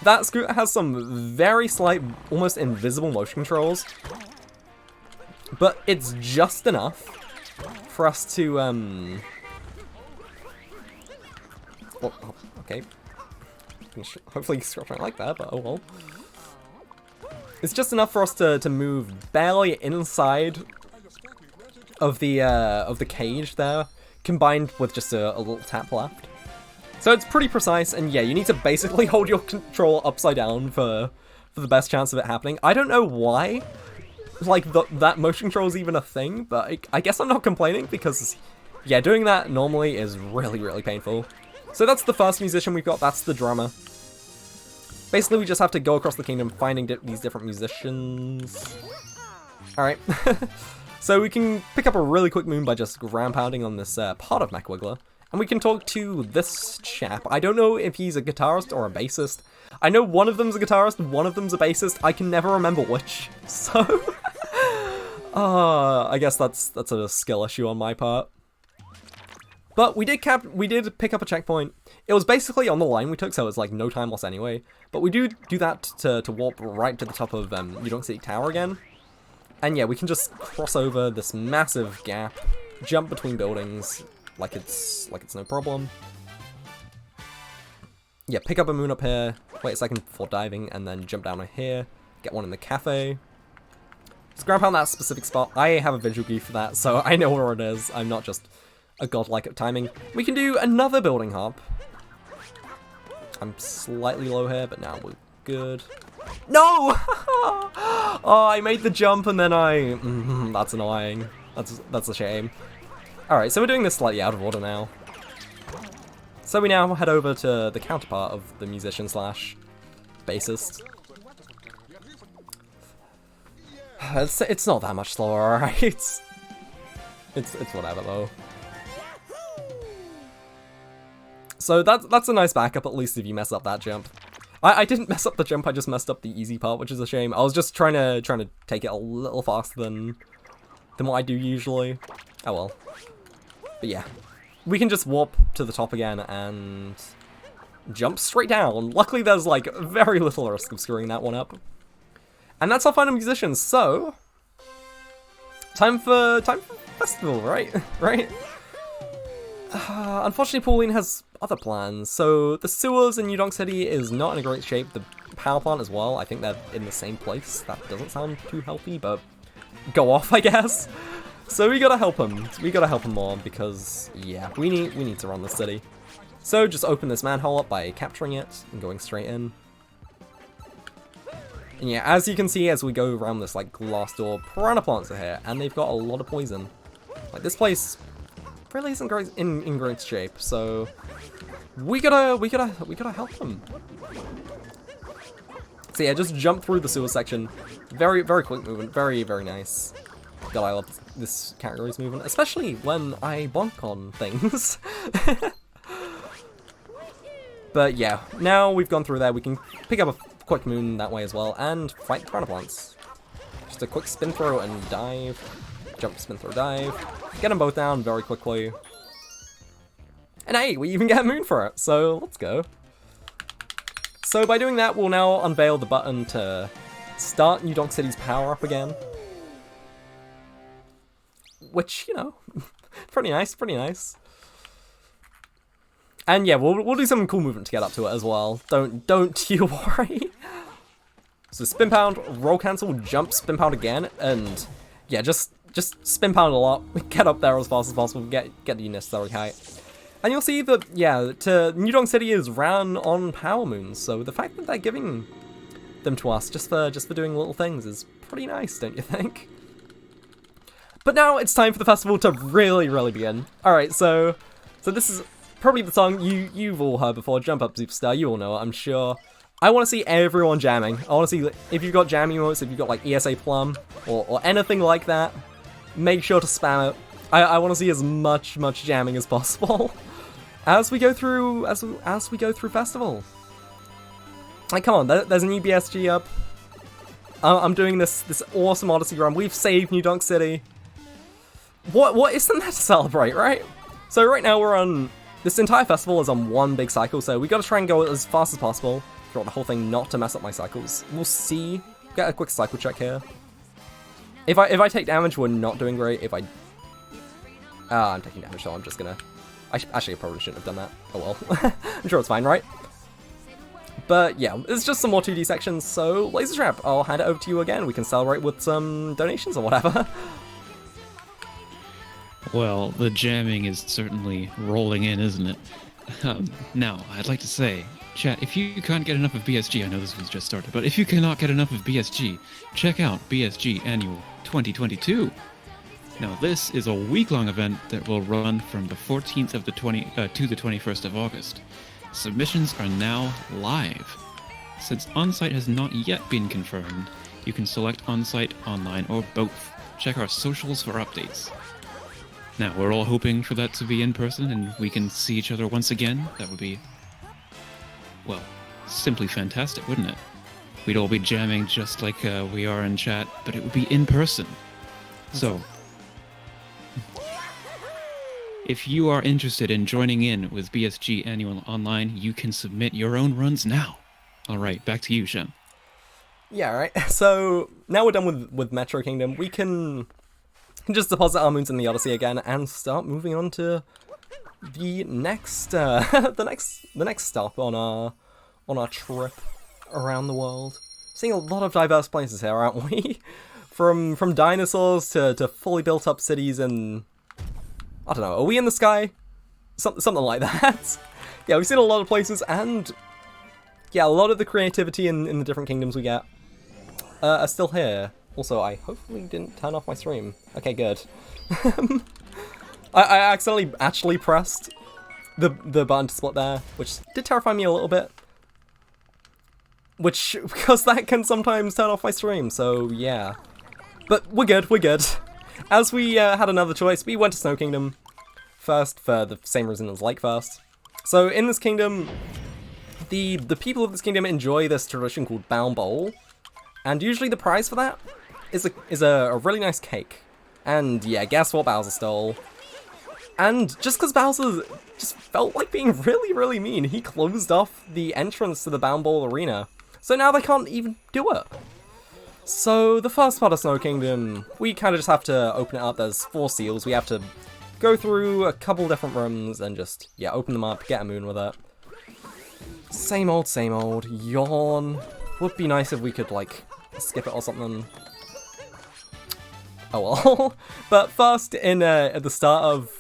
That scooter has some very slight, almost invisible motion controls. But it's just enough for us to oh, okay. Hopefully Scrap won't like that, but oh well. It's just enough for us to move barely inside of the cage there, combined with just a little tap left. So it's pretty precise, and yeah, you need to basically hold your control upside down for the best chance of it happening. I don't know why, like, that motion control is even a thing, but I guess I'm not complaining, because, yeah, doing that normally is really, really painful. So that's the first musician we've got, that's the drummer. Basically, we just have to go across the kingdom finding these different musicians. Alright. So we can pick up a really quick moon by just ground pounding on this part of MechWiggler. And we can talk to this chap. I don't know if he's a guitarist or a bassist. I know one of them's a guitarist, one of them's a bassist. I can never remember which. So, I guess that's a skill issue on my part. But we did pick up a checkpoint. It was basically on the line we took, so it was like no time loss anyway. But we do that to warp right to the top of New Donk City Tower again. And yeah, we can just cross over this massive gap, jump between buildings like it's no problem. Yeah, pick up a moon up here, wait a second before diving, and then jump down here, get one in the cafe. Just grab on that specific spot. I have a visual key for that, so I know where it is. I'm not just a godlike at timing. We can do another building hop. I'm slightly low here, but now we're good. No! Oh, I made the jump and then that's annoying. That's a shame. Alright, so we're doing this slightly out of order now. So we now head over to the counterpart of the musician slash bassist. It's not that much slower, alright? It's whatever though. So that's a nice backup, at least if you mess up that jump. I didn't mess up the jump, I just messed up the easy part, which is a shame. I was just trying to take it a little faster than what I do usually. Oh well. But yeah. We can just warp to the top again and jump straight down. Luckily there's like very little risk of screwing that one up. And that's our final musician, so time for festival, right? Right? Unfortunately, Pauline has other plans. So the sewers in New Donk City is not in a great shape. The power plant as well. I think they're in the same place. That doesn't sound too healthy, but go off, I guess. So we gotta help him. We gotta help him more because yeah, we need to run the city. So just open this manhole up by capturing it and going straight in. And yeah, as you can see, as we go around this like glass door, piranha plants are here, and they've got a lot of poison. Like this place really isn't great in great shape, so we gotta help them. So yeah, just jump through the sewer section. Very quick movement, very nice. God, I love this category's movement, especially when I bonk on things. But yeah, now we've gone through there, we can pick up a quick moon that way as well, and fight piranha plants. Just a quick spin throw and dive. Jump, spin throw, dive. Get them both down very quickly. And hey, we even get a moon for it, so let's go. So by doing that, we'll now unveil the button to start New Donk City's power up again. Which, you know, pretty nice, pretty nice. And yeah, we'll do some cool movement to get up to it as well. Don't you worry. So spin pound, roll cancel, jump, spin pound again, and yeah, just spin pound a lot. Get up there as fast as possible. Get the necessary height. And you'll see that yeah, New Donk City is ran on power moons. So the fact that they're giving them to us just for doing little things is pretty nice, don't you think? But now it's time for the festival to really begin. Alright, so this is probably the song you've all heard before, Jump Up Superstar, you all know it, I'm sure. I want to see everyone jamming. I want to see if you've got jamming emotes, if you've got like ESA Plum, or anything like that, make sure to spam it. I want to see as much jamming as possible as we go through as we go through festival. Like, come on, there's a new BSG up. I'm doing this awesome Odyssey run. We've saved New Donk City. What isn't there to celebrate, right? So right now we're on this entire festival is on one big cycle, so we got to try and go as fast as possible throughout the whole thing, not to mess up my cycles. We'll see. Get a quick cycle check here. If I take damage, we're not doing great. If I I'm taking damage, so I'm just gonna... Actually, I probably shouldn't have done that. Oh well. I'm sure it's fine, right? But yeah, it's just some more 2D sections, so Laser Trap, I'll hand it over to you again. We can celebrate with some donations or whatever. Well, the jamming is certainly rolling in, isn't it? Now, I'd like to say, chat, if you can't get enough of BSG, I know this was just started, but if you cannot get enough of BSG, check out BSG Annual 2022. Now, this is a week-long event that will run from the 14th of the to the 21st of August. Submissions are now live. Since on-site has not yet been confirmed, you can select on-site, online, or both. Check our socials for updates. Now, we're all hoping for that to be in person and we can see each other once again. That would be, well, simply fantastic, wouldn't it? We'd all be jamming just like we are in chat, but it would be in person. So, if you are interested in joining in with BSG Annual Online, you can submit your own runs now. Alright, back to you, Shem. Yeah, right. So, now we're done with Metro Kingdom, we can just deposit our moons in the Odyssey again and start moving on to the next the next stop on our trip around the world. Seeing a lot of diverse places here, aren't we? From dinosaurs to fully built up cities and I don't know, are we in the sky? Something like that. Yeah, we've seen a lot of places and yeah, a lot of the creativity in the different kingdoms we get are still here. Also, I hopefully didn't turn off my stream. Okay, good. I accidentally actually pressed the button to split there, which did terrify me a little bit. Because that can sometimes turn off my stream, so yeah. But we're good. As we had another choice, we went to Snow Kingdom first for the same reason as Lake first. So in this kingdom, the people of this kingdom enjoy this tradition called Bound Bowl, and usually the prize for that is a really nice cake. And yeah, guess what Bowser stole? And just because Bowser just felt like being really mean, he closed off the entrance to the Bound Bowl arena. So now they can't even do it. So the first part of Snow Kingdom, we kind of just have to open it up. There's 4 seals. We have to go through a couple different rooms and just, yeah, open them up, get a moon with it. Same old, yawn. Would be nice if we could, like, skip it or something. Oh well. But first, at the start of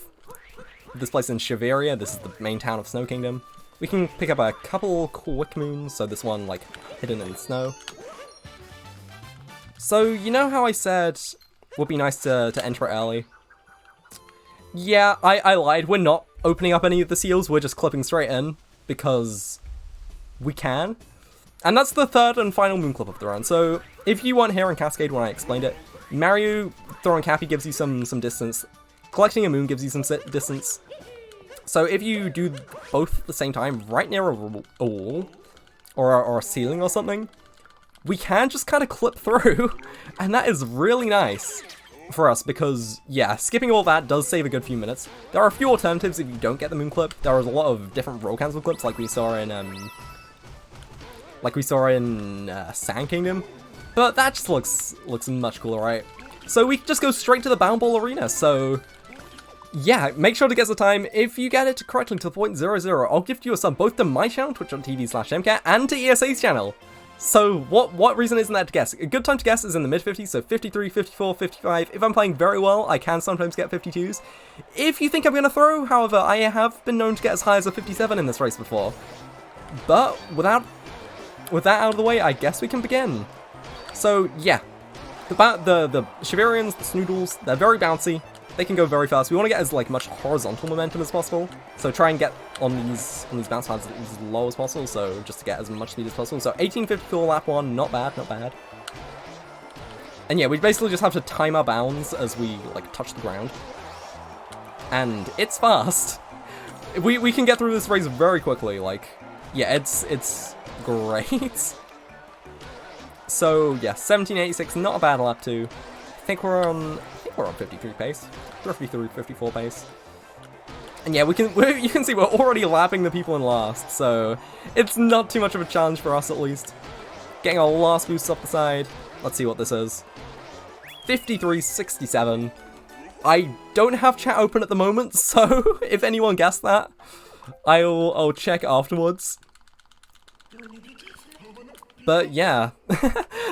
this place in Shiveria, this is the main town of Snow Kingdom, we can pick up a couple quick moons, so this one, like, hidden in snow. So, you know how I said would be nice to enter it early? Yeah, I lied. We're not opening up any of the seals, we're just clipping straight in, because we can. And that's the third and final moon clip of the run. So, if you weren't here in Cascade when I explained it, Mario throwing Cappy gives you some distance, collecting a moon gives you some distance. So if you do both at the same time, right near a wall, or a ceiling or something, we can just kind of clip through, and that is really nice for us because, yeah, skipping all that does save a good few minutes. There are a few alternatives if you don't get the moon clip. There is a lot of different roll cancel clips like we saw in Sand Kingdom, but that just looks much cooler, right? So we just go straight to the Bound Bowl arena, so yeah, make sure to guess the time. If you get it correctly to 0.00, I'll gift you a sub both to my channel, twitch.tv/shemcat, and to ESA's channel. So what reason isn't that to guess? A good time to guess is in the mid-50s, so 53, 54, 55. If I'm playing very well, I can sometimes get 52s. If you think I'm going to throw, however, I have been known to get as high as a 57 in this race before. But with that out of the way, I guess we can begin. So yeah, The Shivarians, the Snoodles, they're very bouncy. They can go very fast. We want to get as like much horizontal momentum as possible. So try and get on these bounce pads as low as possible. So just to get as much speed as possible. So 1854 lap 1, not bad, not bad. And yeah, we basically just have to time our bounds as we like touch the ground. And it's fast. We can get through this race very quickly. Like, yeah, it's great. So yeah, 1786, not a bad lap 2. I think we're on 53 pace, 53, 54 pace. And yeah, you can see we're already lapping the people in last, so it's not too much of a challenge for us at least. Getting our last boost off the side. Let's see what this is. 53.67. I don't have chat open at the moment, so if anyone guessed that, I'll check afterwards. But yeah,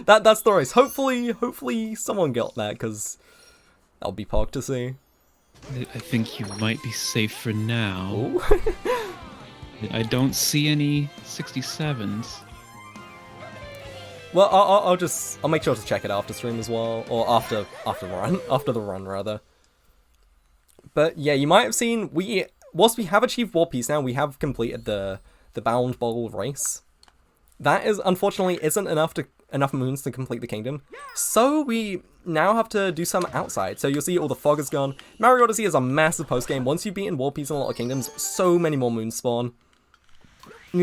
that's the race. Hopefully someone got that, because that'll be pog to see. I think you might be safe for now. Ooh. I don't see any 67s. Well, I'll make sure to check it after stream as well, or after the run rather. But yeah, you might have seen whilst we have achieved World Peace now, we have completed the Bound Bowl race. That is unfortunately isn't enough moons to complete the kingdom, so we now have to do some outside. So you'll see all the fog is gone. Mario Odyssey is a massive post game. Once you've beaten World Peace in a lot of kingdoms, so many more moons spawn.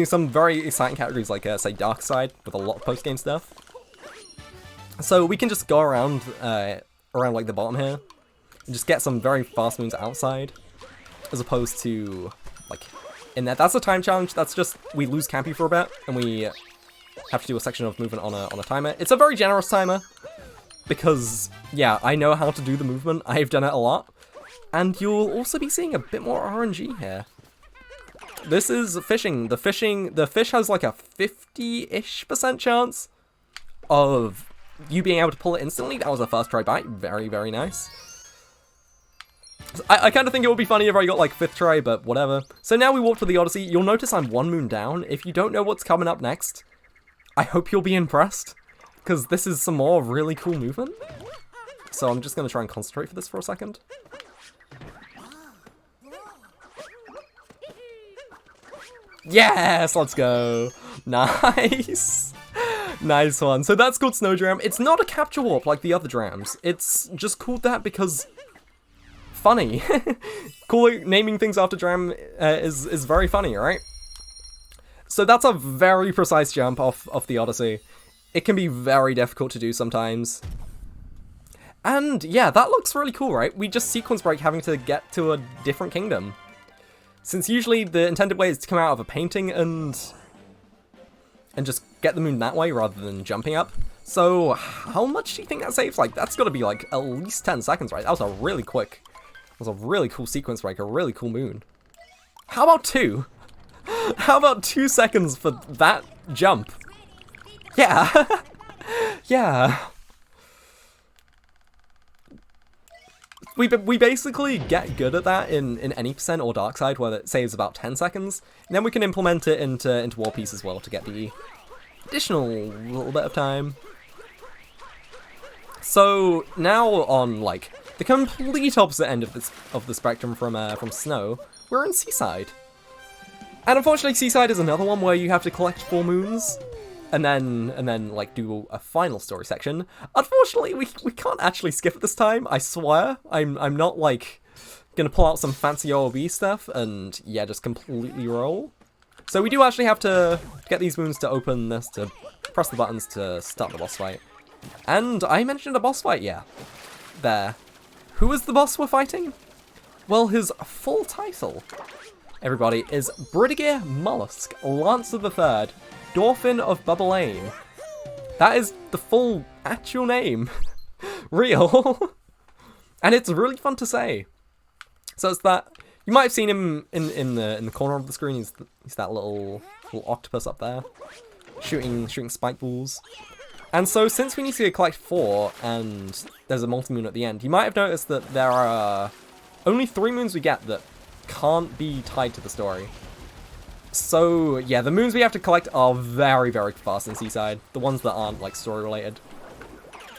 Some very exciting categories like say Dark Side with a lot of post game stuff. So we can just go around like the bottom here and just get some very fast moons outside, as opposed to like in there. That's a time challenge. That's just we lose Campy for a bit and we have to do a section of movement on a timer. It's a very generous timer because yeah, I know how to do the movement. I've done it a lot, and you'll also be seeing a bit more RNG here. This is fishing. The fish has like a 50-ish% chance of you being able to pull it instantly. That was a first try bite. Very, very nice. I kind of think it would be funny if I got like 5th try, but whatever. So now we walk to the Odyssey. You'll notice I'm 1 moon down. If you don't know what's coming up next, I hope you'll be impressed, because this is some more really cool movement. So I'm just going to try and concentrate for this for a second. Yes, let's go. Nice. Nice one. So that's called Snow Dram. It's not a capture warp like the other drams. It's just called that because funny. Naming things after dram is very funny, right? So that's a very precise jump off the Odyssey. It can be very difficult to do sometimes. And yeah, that looks really cool, right? We just sequence break having to get to a different kingdom. Since usually the intended way is to come out of a painting and just get the moon that way rather than jumping up. So how much do you think that saves? Like, that's got to be like at least 10 seconds, right? That was a really quick, that was a really cool sequence break, a really cool moon. How about 2? How about 2 seconds for that jump? Yeah. Yeah. We basically get good at that in any percent or dark side where it saves about 10 seconds. And then we can implement it into War Piece as well to get the additional little bit of time. So now on like the complete opposite end of the spectrum from Snow, we're in Seaside. And unfortunately Seaside is another one where you have to collect 4 moons and then like do a final story section. Unfortunately, we can't actually skip it this time. I swear, I'm not like gonna pull out some fancy OOB stuff and yeah, just completely roll. So we do actually have to get these moons to open this, to press the buttons to start the boss fight. And I mentioned a boss fight, yeah. There. Who is the boss we're fighting? Well, his full title, everybody, is Brigadier Mollusk, Lancer III, Dauphin of Bubbelane. That is the full actual name. Real. And it's really fun to say. So it's that, you might have seen him in the corner of the screen. He's that little octopus up there, shooting spike balls. And so since we need to collect 4 and there's a multi-moon at the end, you might have noticed that there are only 3 moons we get that can't be tied to the story. So yeah, the moons we have to collect are very, very fast in Seaside. The ones that aren't like story related.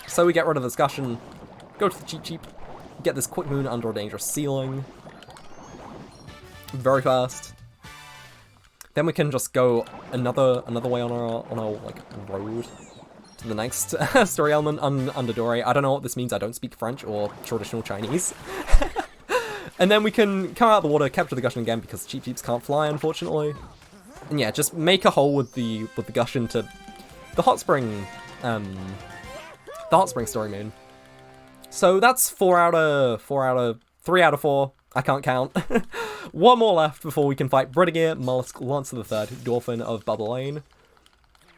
So we get rid of this Gushin, go to the Cheep Cheep, get this quick moon under a dangerous ceiling. Very fast. Then we can just go another way on our like road to the next story element under Dore. I don't know what this means. I don't speak French or traditional Chinese. And then we can come out of the water, capture the Gushin again because Cheep Cheeps can't fly, unfortunately. And yeah, just make a hole with the Gushin to the hot spring story moon. So that's 3 out of 4. I can't count. One more left before we can fight Brigadier Mollusk Lancer III, Dolphin of Bubble Lane.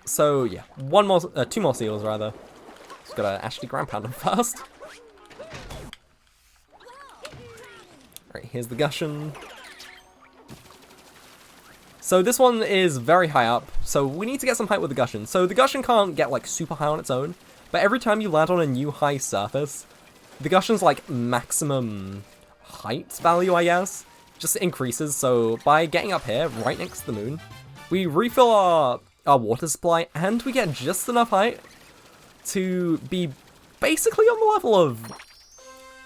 So yeah, 2 more seals rather. Just gotta actually ground pound them first. Right, here's the Gushin. So this one is very high up, so we need to get some height with the Gushin. So the Gushin can't get like super high on its own, but every time you land on a new high surface, the Gushin's like maximum height value, I guess, just increases. So by getting up here, right next to the moon, we refill our water supply, and we get just enough height to be basically on the level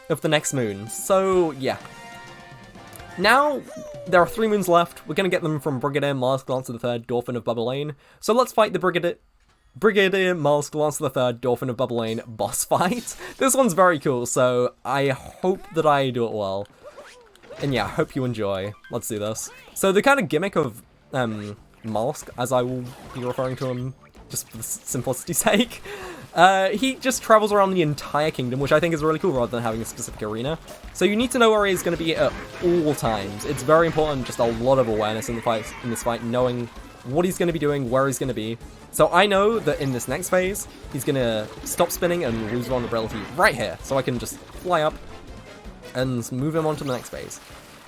of the next moon. So yeah. Now, there are 3 moons left. We're going to get them from Brigadier Mollusk Lancer III, Dolphin of Bubble Lane. So let's fight the Brigadier Mollusk Lancer III, Dolphin of Bubble Lane boss fight. This one's very cool, so I hope that I do it well. And yeah, I hope you enjoy. Let's do this. So the kind of gimmick of Mollusk, as I will be referring to him just for simplicity's sake, he just travels around the entire kingdom, which I think is really cool rather than having a specific arena. So you need to know where he's going to be at all times. It's very important, just a lot of awareness in this fight, knowing what he's going to be doing, where he's going to be. So I know that in this next phase, he's going to stop spinning and lose vulnerability right here. So I can just fly up and move him on to the next phase.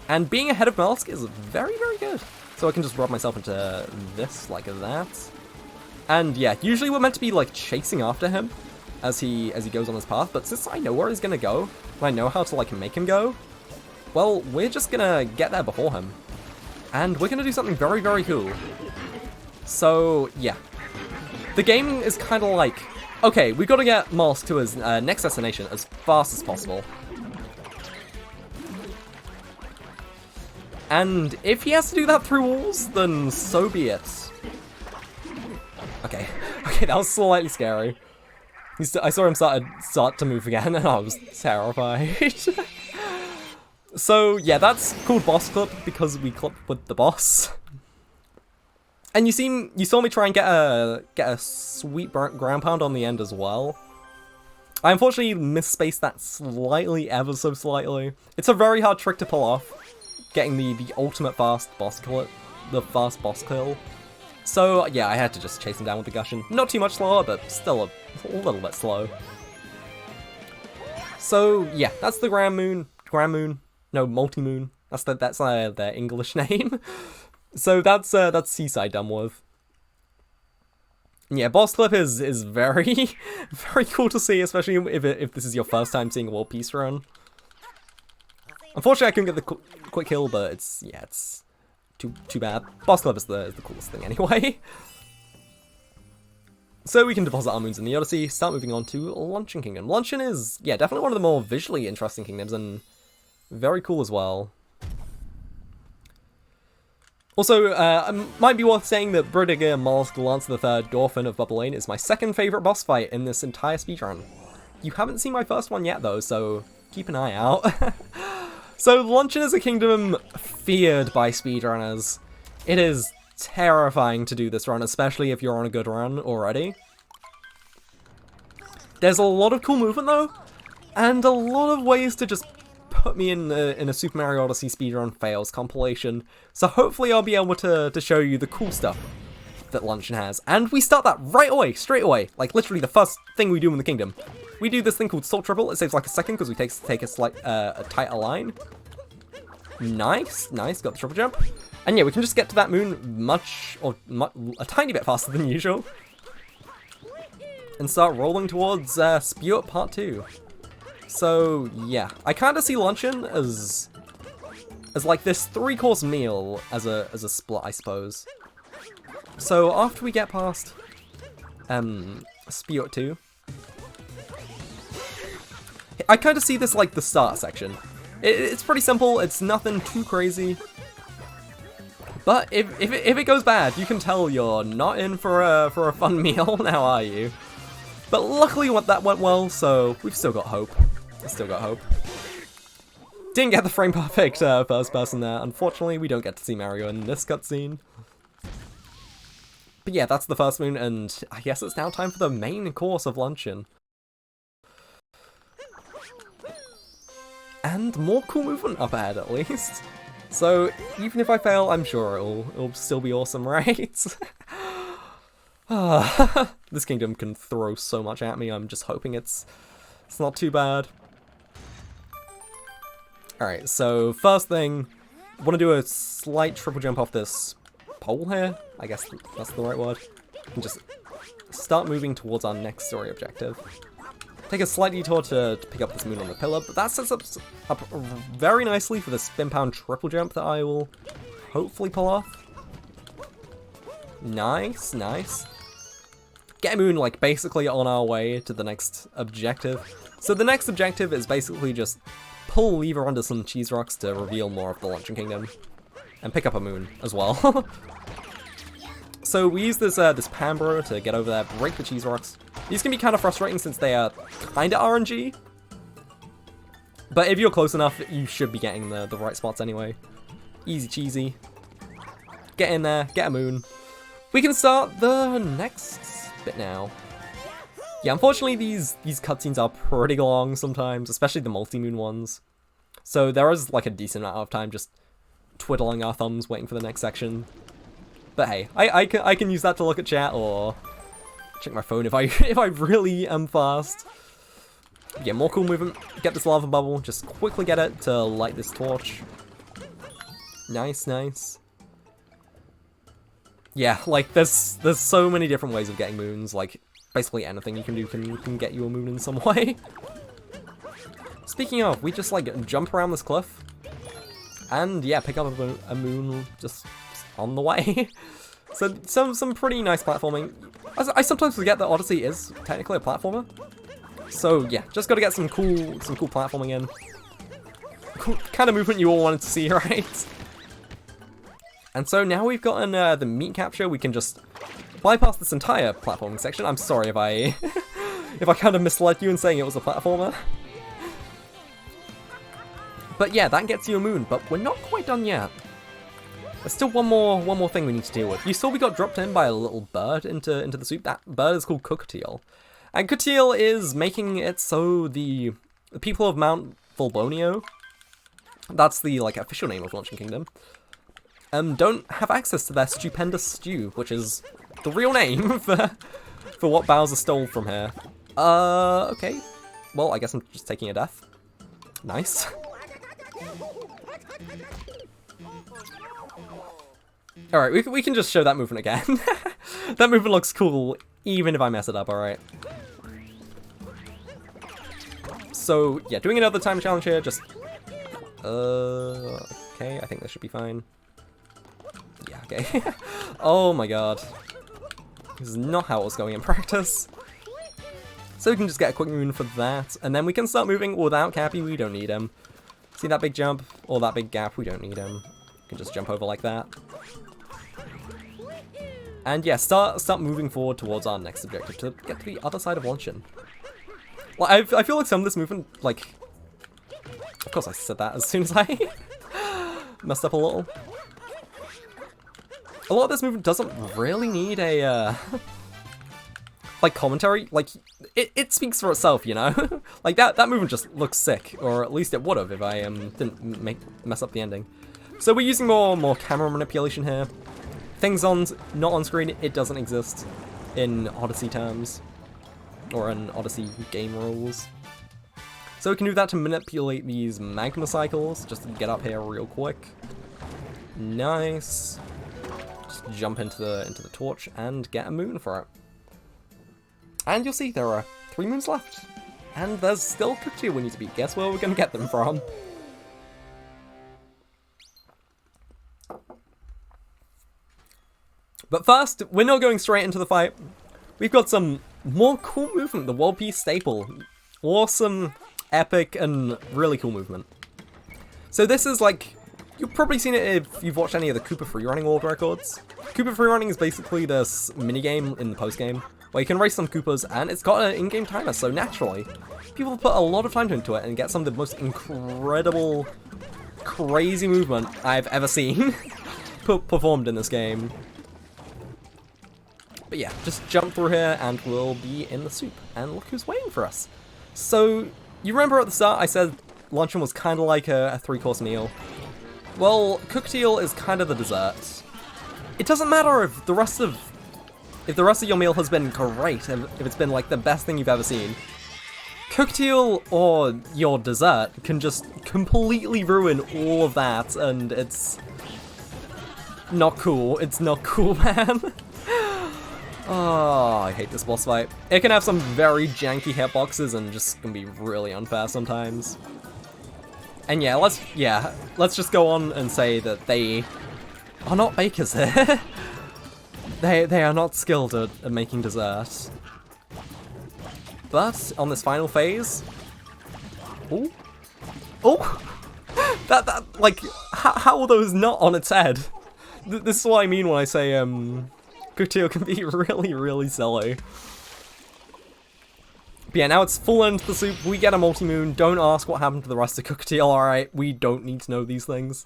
And being ahead of Mollusk is very, very good. So I can just rub myself into this like that. And yeah, usually we're meant to be like chasing after him as he goes on his path, but since I know where he's gonna go, and I know how to like make him go, well, we're just gonna get there before him. And we're gonna do something very, very cool. So yeah. The game is kind of like, okay, we've got to get Mollusk to his next destination as fast as possible. And if he has to do that through walls, then so be it. Okay, that was slightly scary. I saw him start to move again, and I was terrified. So yeah, that's called boss clip because we clipped with the boss. And you saw me try and get a sweet ground pound on the end as well. I unfortunately misspaced that slightly, ever so slightly. It's a very hard trick to pull off, getting the ultimate fast boss kill, the fast boss kill. So yeah, I had to just chase him down with the Gushin. Not too much slower, but still a little bit slow. So yeah, that's the no, multi-moon. That's their English name. So that's Seaside done with. Yeah, boss clip is very, very cool to see, especially if this is your first time seeing a World Peace run. Unfortunately, I couldn't get the quick kill, but it's too bad. Boss clip is the coolest thing anyway. So we can deposit our moons in the Odyssey, start moving on to Luncheon Kingdom. Luncheon is, yeah, definitely one of the more visually interesting kingdoms, and very cool as well. Also, it might be worth saying that Brigadier Mollusk Lancer III, Dolphin of Bubble Lane is my second favourite boss fight in this entire speedrun. You haven't seen my first one yet though, so keep an eye out. So Luncheon is a kingdom feared by speedrunners. It is terrifying to do this run, especially if you're on a good run already. There's a lot of cool movement though, and a lot of ways to just put me in a Super Mario Odyssey speedrun fails compilation. So hopefully I'll be able to show you the cool stuff that Luncheon has. And we start that right away, straight away. Like literally the first thing we do in the kingdom. We do this thing called Salt Triple. It saves like a second because we take a tighter line. Nice, got the triple jump. And yeah, we can just get to that moon a tiny bit faster than usual. And start rolling towards Spew Part 2. So yeah, I kind of see Luncheon as like this 3-course meal as a split, I suppose. So after we get past Spew 2, I kind of see this like the start section. It's pretty simple, it's nothing too crazy. But if it goes bad, you can tell you're not in for a fun meal now, are you? But luckily that went well, so we've still got hope. Didn't get the frame perfect first person there. Unfortunately, we don't get to see Mario in this cutscene. But yeah, that's the first moon, and I guess it's now time for the main course of luncheon. And more cool movement up ahead, at least. So, even if I fail, I'm sure it'll still be awesome, right? This kingdom can throw so much at me, I'm just hoping it's not too bad. Alright, so first thing, I want to do a slight triple jump off this pole here. I guess that's the right word. And just start moving towards our next story objective. Take a slight detour to pick up this moon on the pillar, but that sets up very nicely for the spin pound triple jump that I will hopefully pull off. Nice, nice. Get a moon, like, basically on our way to the next objective. So the next objective is basically just pull a lever under some cheese rocks to reveal more of the Luncheon Kingdom. And pick up a moon as well. So we use this Pambro to get over there, break the cheese rocks. These can be kind of frustrating since they are kind of RNG. But if you're close enough, you should be getting the right spots anyway. Easy cheesy. Get in there, get a moon. We can start the next bit now. Yeah, unfortunately these cutscenes are pretty long sometimes, especially the multi-moon ones. So there is like a decent amount of time just twiddling our thumbs waiting for the next section. But hey, I can use that to look at chat or check my phone if I really am fast. Yeah, more cool movement. Get this lava bubble, just quickly get it to light this torch. Nice, nice. Yeah, like there's so many different ways of getting moons, like basically anything you can do can get you a moon in some way. Speaking of, we just like jump around this cliff and yeah, pick up a moon just on the way. So some pretty nice platforming. I sometimes forget that Odyssey is technically a platformer. So yeah, just gotta get some cool platforming in. Cool kind of movement you all wanted to see, right? And so now we've gotten the meat capture, we can just bypass this entire platforming section. I'm sorry if I if I kind of misled you in saying it was a platformer. But yeah, that gets you a moon, but we're not quite done yet. There's still one more thing we need to deal with. You saw we got dropped in by a little bird into the soup. That bird is called Cookatiel. And Cookatiel is making it so the people of Mount Volbonio, that's the like official name of Luncheon Kingdom, don't have access to their stupendous stew, which is the real name for what Bowser stole from here. Okay. Well, I guess I'm just taking a death. Nice. Alright, we can just show that movement again. That movement looks cool, even if I mess it up, alright. So, yeah, doing another time challenge here, just... okay, I think this should be fine. Yeah, okay. Oh my god. This is not how it was going in practice. So we can just get a quick moon for that, and then we can start moving without Cappy, we don't need him. See that big jump, or that big gap, we don't need him. We can just jump over like that. And yeah, start moving forward towards our next objective, to get to the other side of Luncheon. Well, I feel like some of this movement, like... Of course I said that as soon as I messed up a little. A lot of this movement doesn't really need a, like, commentary. Like, it speaks for itself, you know? Like, that movement just looks sick, or at least it would've if I didn't mess up the ending. So we're using more camera manipulation here. Things not on screen, it doesn't exist in Odyssey terms, or in Odyssey game rules. So we can do that to manipulate these magma cycles, just to get up here real quick. Nice. Just jump into the torch and get a moon for it. And you'll see there are 3 moons left. And there's still Cookatiel we need to beat. Guess where we're gonna get them from? But first, we're not going straight into the fight. We've got some more cool movement, the World Peace staple. Awesome epic and really cool movement. So this is like, you've probably seen it if you've watched any of the Cooper freerunning world records. Cooper freerunning is basically this minigame in the postgame, where you can race some Coopers, and it's got an in-game timer, so naturally, people put a lot of time into it and get some of the most incredible, crazy movement I've ever seen performed in this game. But yeah, just jump through here and we'll be in the soup, and look who's waiting for us. So, you remember at the start I said luncheon was kind of like a 3-course meal? Well, cooked eel is kind of the dessert. It doesn't matter if the rest of your meal has been great, if it's been like the best thing you've ever seen. Cooked eel or your dessert can just completely ruin all of that, and it's not cool. It's not cool, man. Oh, I hate this boss fight. It can have some very janky hitboxes and just can be really unfair sometimes. And yeah, let's just go on and say that they are not bakers here. They are not skilled at making dessert. But on this final phase, that like how are those not on its head? This is what I mean when I say cooked eel can be really, really silly. But yeah, now it's full into the soup. We get a multi-moon. Don't ask what happened to the rest of cooked eel. All right, we don't need to know these things.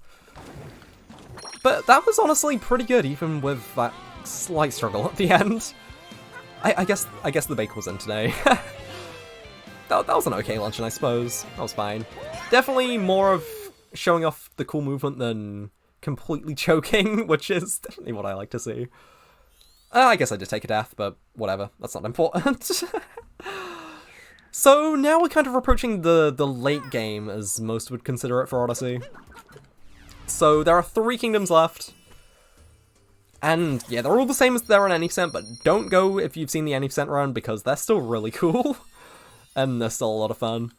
But that was honestly pretty good, even with that slight struggle at the end. I guess the bake was in today. that was an okay luncheon, I suppose. That was fine. Definitely more of showing off the cool movement than completely choking, which is definitely what I like to see. I guess I did take a death, but whatever. That's not important. So now we're kind of approaching the late game, as most would consider it for Odyssey. So there are 3 kingdoms left. And yeah, they're all the same as they're on Any%, but don't go if you've seen the Any% run, because they're still really cool. And they're still a lot of fun.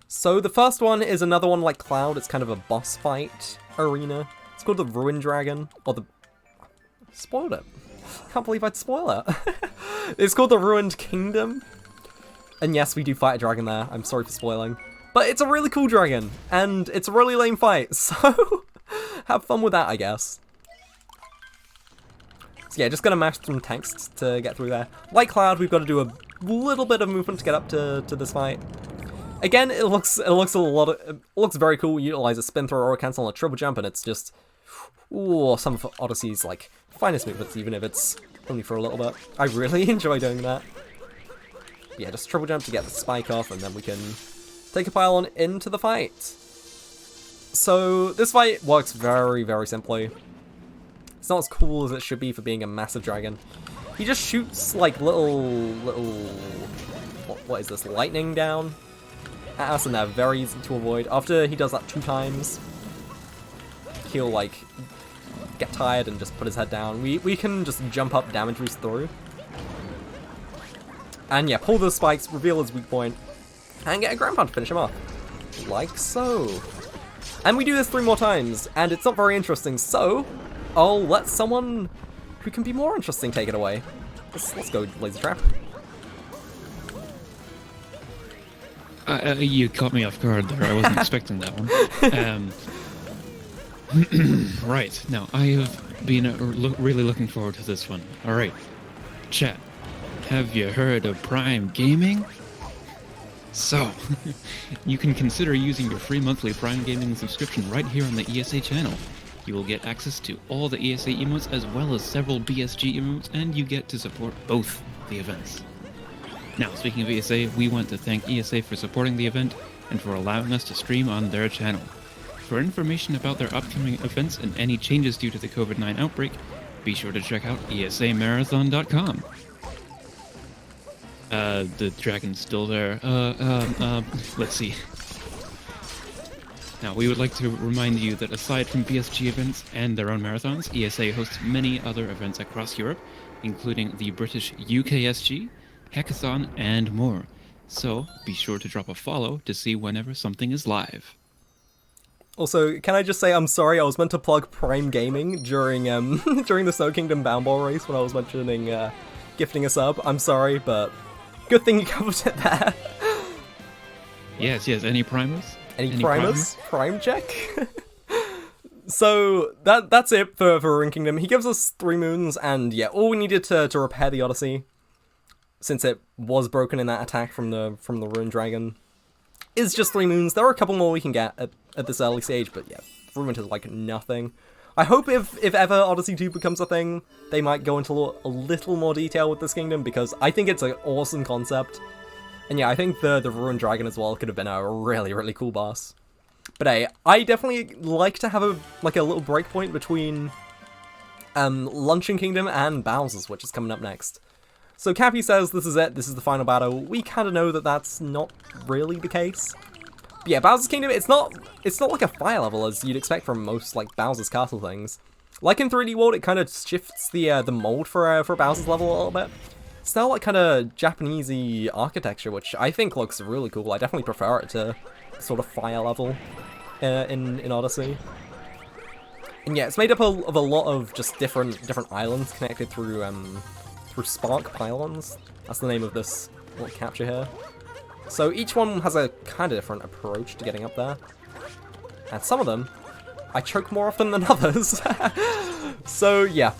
So the first one is another one like Cloud. It's kind of a boss fight arena. It's called the Ruined Dragon, or the... Spoiled it. Can't believe I'd spoil it. It's called the Ruined Kingdom. And yes, we do fight a dragon there. I'm sorry for spoiling. But it's a really cool dragon, and it's a really lame fight, so have fun with that, I guess. So yeah, just gonna mash some tanks to get through there. Like Cloud, we've got to do a little bit of movement to get up to this fight. Again, it looks very cool. We utilize a spin throw or a cancel and a triple jump, and it's just some of Odyssey's like finest movements, even if it's only for a little bit. I really enjoy doing that. Yeah, just triple jump to get the spike off, and then we can take a pile on into the fight. So this fight works very, very simply. It's not as cool as it should be for being a massive dragon. He just shoots like little what is this, lightning down at us, and they're very easy to avoid. After he does that 2 times, he'll like get tired and just put his head down. We can just jump up, damage boost through. And yeah, pull the spikes, reveal his weak point, and get a ground pound to finish him off. Like so. And we do this 3 more times, and it's not very interesting, so I'll let someone who can be more interesting take it away. Let's go, Laser Trap. You caught me off guard there. I wasn't expecting that one. Right, now, I have been really looking forward to this one. Alright, chat, have you heard of Prime Gaming? So, you can consider using your free monthly Prime Gaming subscription right here on the ESA channel. You will get access to all the ESA emotes as well as several BSG emotes, and you get to support both the events. Now, speaking of ESA, we want to thank ESA for supporting the event and for allowing us to stream on their channel. For information about their upcoming events and any changes due to the COVID-19 outbreak, be sure to check out esamarathon.com. The dragon's still there. Let's see. Now, we would like to remind you that aside from BSG events and their own marathons, ESA hosts many other events across Europe, including the British UKSG, Hackathon, and more. So, be sure to drop a follow to see whenever something is live. Also, can I just say I'm sorry, I was meant to plug Prime Gaming during during the Snow Kingdom Bound Ball race when I was mentioning gifting a sub. I'm sorry, but Good thing you covered it there. Yes, any primers? Any primers? Prime check? So that's it for Ruined Kingdom. He gives us 3 moons, and yeah, all we needed to repair the Odyssey, since it was broken in that attack from the Ruined Dragon, is just 3 moons. There are a couple more we can get at this early stage, but yeah, Ruined is like nothing. I hope if ever Odyssey 2 becomes a thing, they might go into a little more detail with this kingdom, because I think it's an awesome concept. And yeah, I think the Ruined Dragon as well could have been a really, really cool boss. But hey, I definitely like to have a little breakpoint between Luncheon Kingdom and Bowser's, which is coming up next. So Cappy says this is it, this is the final battle. We kind of know that that's not really the case. But yeah, Bowser's Kingdom, it's not like a fire level as you'd expect from most like Bowser's Castle things. Like in 3D World, it kind of shifts the mold for Bowser's level a little bit. It's now like kind of Japanesey architecture, which I think looks really cool. I definitely prefer it to sort of fire level in Odyssey. And yeah, it's made up of a lot of just different islands connected through spark pylons. That's the name of this little capture here. So each one has a kind of different approach to getting up there. And some of them, I choke more often than others. So yeah,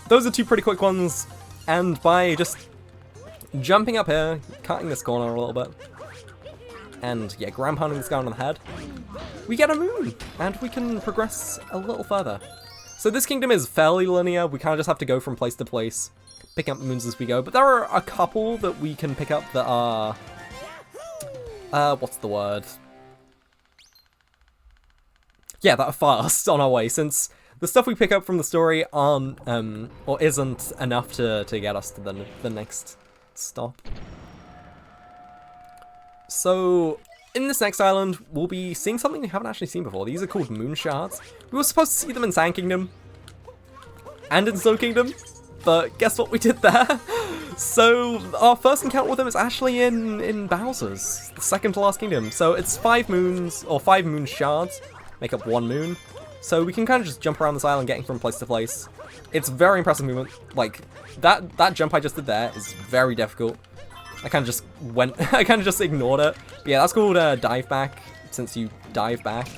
those are 2 pretty quick ones. And by just jumping up here, cutting this corner a little bit, and yeah, ground pounding this guy on the head, we get a moon, and we can progress a little further. So this kingdom is fairly linear. We kind of just have to go from place to place, picking up moons as we go. But there are a couple that we can pick up that are, what's the word? Yeah, that are fast on our way, since the stuff we pick up from the story aren't, or isn't enough to get us to the next stop. So, in this next island, we'll be seeing something we haven't actually seen before. These are called moon shards. We were supposed to see them in Sand Kingdom and in Snow Kingdom, but guess what we did there? So, our first encounter with them is actually in Bowser's, the second to last kingdom. So, it's 5 moons, or 5 moon shards, make up 1 moon. So, we can kind of just jump around this island, getting from place to place. It's very impressive movement. Like, that jump I just did there is very difficult. I kind of just ignored it. But yeah, that's called dive back, since you dive back.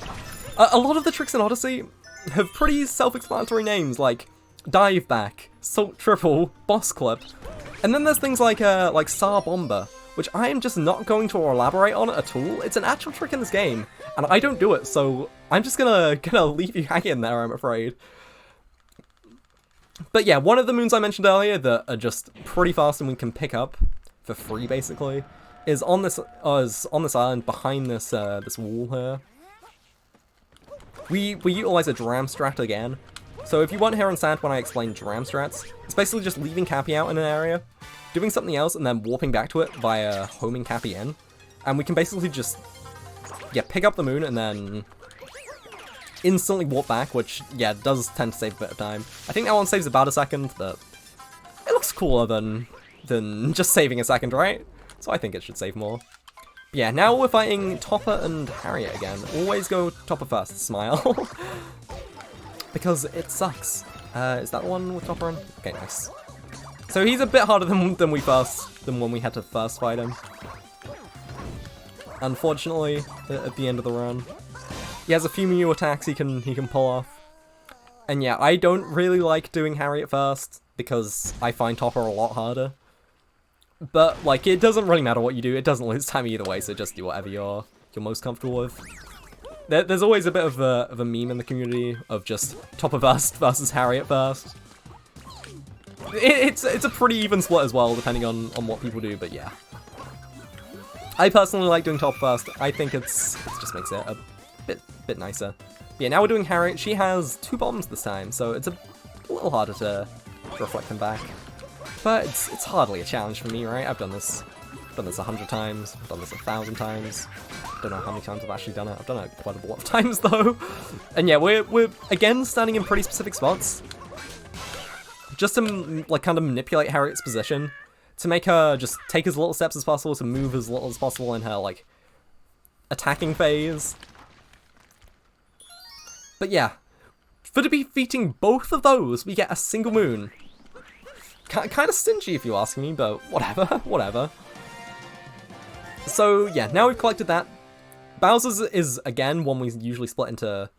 A lot of the tricks in Odyssey have pretty self-explanatory names, like dive back, salt triple, boss clip. And then there's things like Sar Bomber, which I am just not going to elaborate on at all. It's an actual trick in this game, and I don't do it, so I'm just gonna leave you hanging there, I'm afraid. But yeah, one of the moons I mentioned earlier that are just pretty fast and we can pick up for free, basically, is on this island behind this this wall here. We utilize a dram strat again. So if you weren't here on Sand when I explained dram strats, it's basically just leaving Cappy out in an area, doing something else, and then warping back to it via homing Cappy in. And we can basically just, yeah, pick up the moon and then instantly warp back, which, yeah, does tend to save a bit of time. I think that one saves about a second, but it looks cooler than just saving a second, right? So I think it should save more. But yeah, now we're fighting Topper and Harriet again. Always go Topper first, smile. Because it sucks. Is that the one with Topper in? Okay, nice. So he's a bit harder than when we had to first fight him. Unfortunately, at the end of the run. He has a few new attacks he can pull off. And yeah, I don't really like doing Harriet first, because I find Topper a lot harder. But, like, it doesn't really matter what you do, it doesn't lose time either way, so just do whatever you're most comfortable with. There's always a bit of a meme in the community of just Topper first versus Harriet first. It's a pretty even split as well, depending on what people do, but yeah. I personally like doing Topper first. I think it just makes it a bit nicer. But yeah, now we're doing Harriet. She has 2 bombs this time, so it's a little harder to reflect them back. But it's hardly a challenge for me, right? I've done this 100 times, I've done this 1,000 times. Don't know how many times I've actually done it. I've done it quite a lot of times though. And yeah, we're again standing in pretty specific spots, just to like kind of manipulate Harriet's position, to make her just take as little steps as possible, to move as little as possible in her like attacking phase. But yeah, for defeating both of those, we get a single moon. Kind of stingy if you ask me, but whatever, whatever. So yeah, now we've collected that. Bowser's is again one we usually split into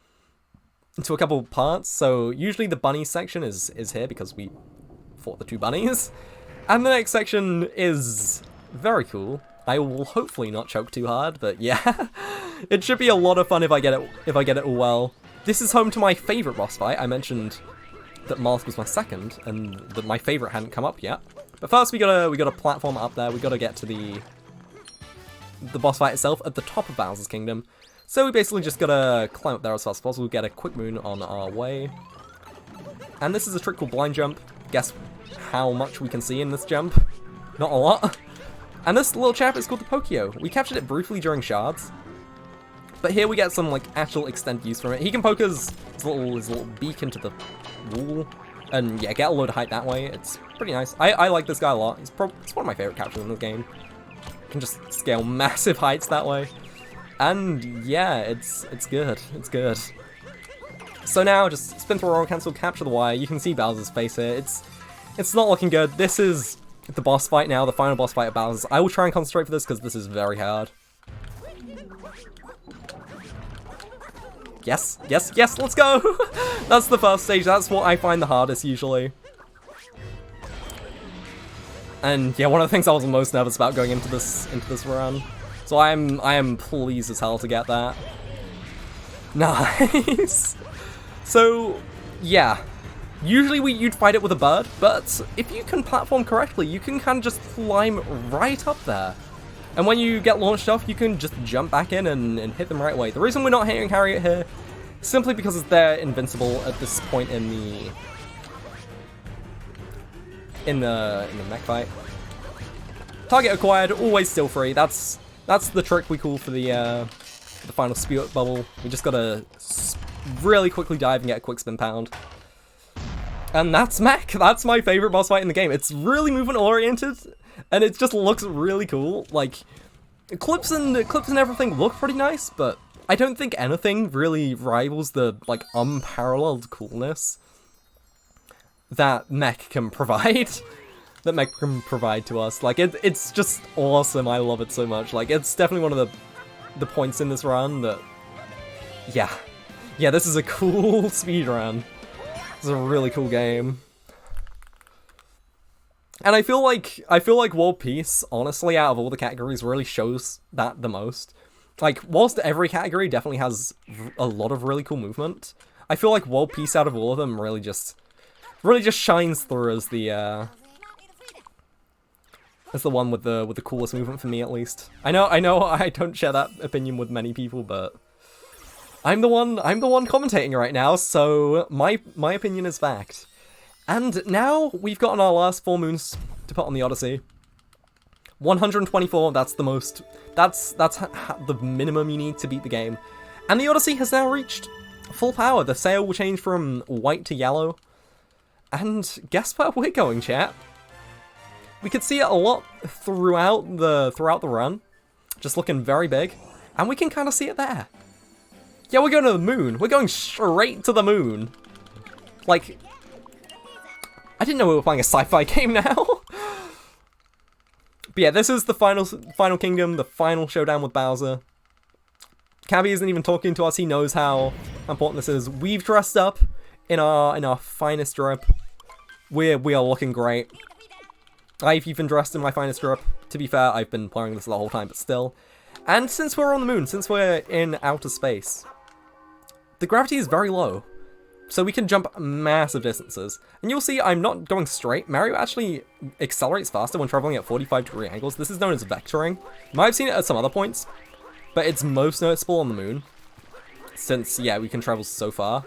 a couple parts. So usually the bunny section is here because we fought the 2 bunnies, and the next section is very cool. I will hopefully not choke too hard, but yeah, it should be a lot of fun if I get it all well. This is home to my favorite boss fight. I mentioned that Mask was my second, and that my favorite hadn't come up yet. But first we gotta platform up there. We gotta get to the boss fight itself at the top of Bowser's Kingdom. So we basically just gotta climb up there as fast as possible, get a quick moon on our way. And this is a trick called blind jump. Guess how much we can see in this jump? Not a lot. And this little chap is called the Pokio. We captured it briefly during shards, but here we get some like actual extended use from it. He can poke his little beak into the wall, and yeah, get a load of height that way. It's pretty nice. I like this guy a lot. It's one of my favorite captures in the game. Can just scale massive heights that way, and yeah, it's good. It's good. So now just spin through roll cancel, capture the wire. You can see Bowser's face here. It's not looking good. This is the boss fight now, the final boss fight of Bowser's. I will try and concentrate for this because this is very hard. Yes, yes, yes, let's go! That's the first stage. That's what I find the hardest usually. And yeah, one of the things I was most nervous about going into this run. So I am pleased as hell to get that. Nice. So yeah, usually you'd fight it with a bird, but if you can platform correctly, you can kind of just climb right up there. And when you get launched off, you can just jump back in and hit them right away. The reason we're not hitting Harriet here, simply because they're invincible at this point in the mech fight. Target acquired, always still free. That's the trick we call for the final spew bubble. We just gotta really quickly dive and get a quick spin pound. And that's mech. That's my favorite boss fight in the game. It's really movement oriented, and it just looks really cool. Like clips and everything look pretty nice, but I don't think anything really rivals the like unparalleled coolness that mech can provide. That mech can provide to us. Like it's just awesome. I love it so much. Like it's definitely one of the points in this run that, yeah, this is a cool speedrun. It's a really cool game. And I feel like World Peace, honestly, out of all the categories, really shows that the most. Like, whilst every category definitely has a lot of really cool movement, I feel like World Peace out of all of them really just shines through as the one with the coolest movement for me, at least. I know I don't share that opinion with many people, but I'm the one commentating right now, so my opinion is fact. And now we've gotten our last 4 moons to put on the Odyssey. 124, that's the most, that's the minimum you need to beat the game. And the Odyssey has now reached full power. The sail will change from white to yellow. And guess where we're going, chat? We could see it a lot throughout the run, just looking very big. And we can kind of see it there. Yeah, we're going to the moon. We're going straight to the moon. Like, I didn't know we were playing a sci-fi game now. But yeah, this is the final kingdom, the final showdown with Bowser. Cabby isn't even talking to us. He knows how important this is. We've dressed up in our finest drip. We are looking great. I've even dressed in my finest drip. To be fair, I've been playing this the whole time, but still. And since we're on the moon, since we're in outer space, the gravity is very low. So we can jump massive distances. And you'll see I'm not going straight. Mario actually accelerates faster when traveling at 45-degree angles. This is known as vectoring. You might have seen it at some other points, but it's most noticeable on the moon. Since, yeah, we can travel so far.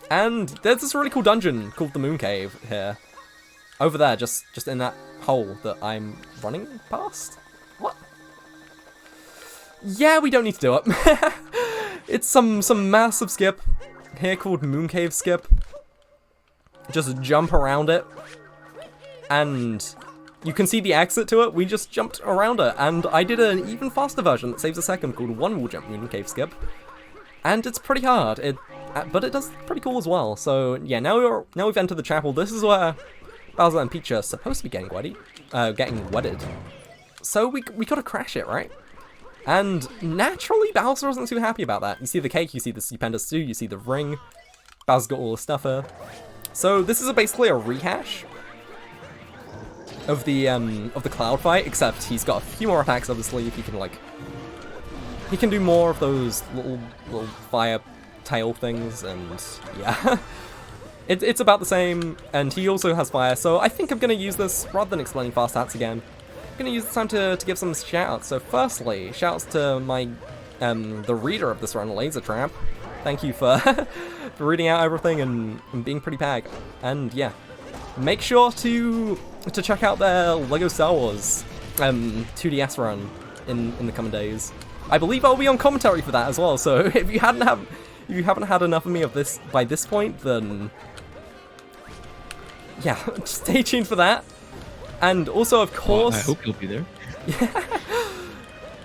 And there's this really cool dungeon called the Moon Cave here. Over there, just in that hole that I'm running past? What? Yeah, we don't need to do it. It's some massive skip here called Moon Cave Skip. Just jump around it. And you can see the exit to it. We just jumped around it. And I did an even faster version that saves a second called One Wall Jump Moon Cave Skip. And it's pretty hard. But it does pretty cool as well. So yeah, now we've entered the chapel. This is where Bowser and Peach are supposed to be getting wedded. So we gotta crash it, right? And naturally, Bowser wasn't too happy about that. You see the cake, you see the stupendous stew, you see the ring. Bowser's got all the stuff here. So this is basically a rehash of the cloud fight, except he's got a few more attacks, obviously, if he can, like... He can do more of those little fire tail things, and yeah. It's about the same, and he also has fire, so I think I'm going to use this, rather than explaining fast hats again, I'm going to use this time to give some shout-outs. So firstly, shout-outs to my, the reader of this run, Laser Trap. Thank you for, for reading out everything and being pretty pag. And yeah, make sure to check out their LEGO Star Wars 2DS run in the coming days. I believe I'll be on commentary for that as well, so if you haven't had enough of me of this by this point, then yeah, stay tuned for that. And also, of course... I hope you'll be there. Yeah.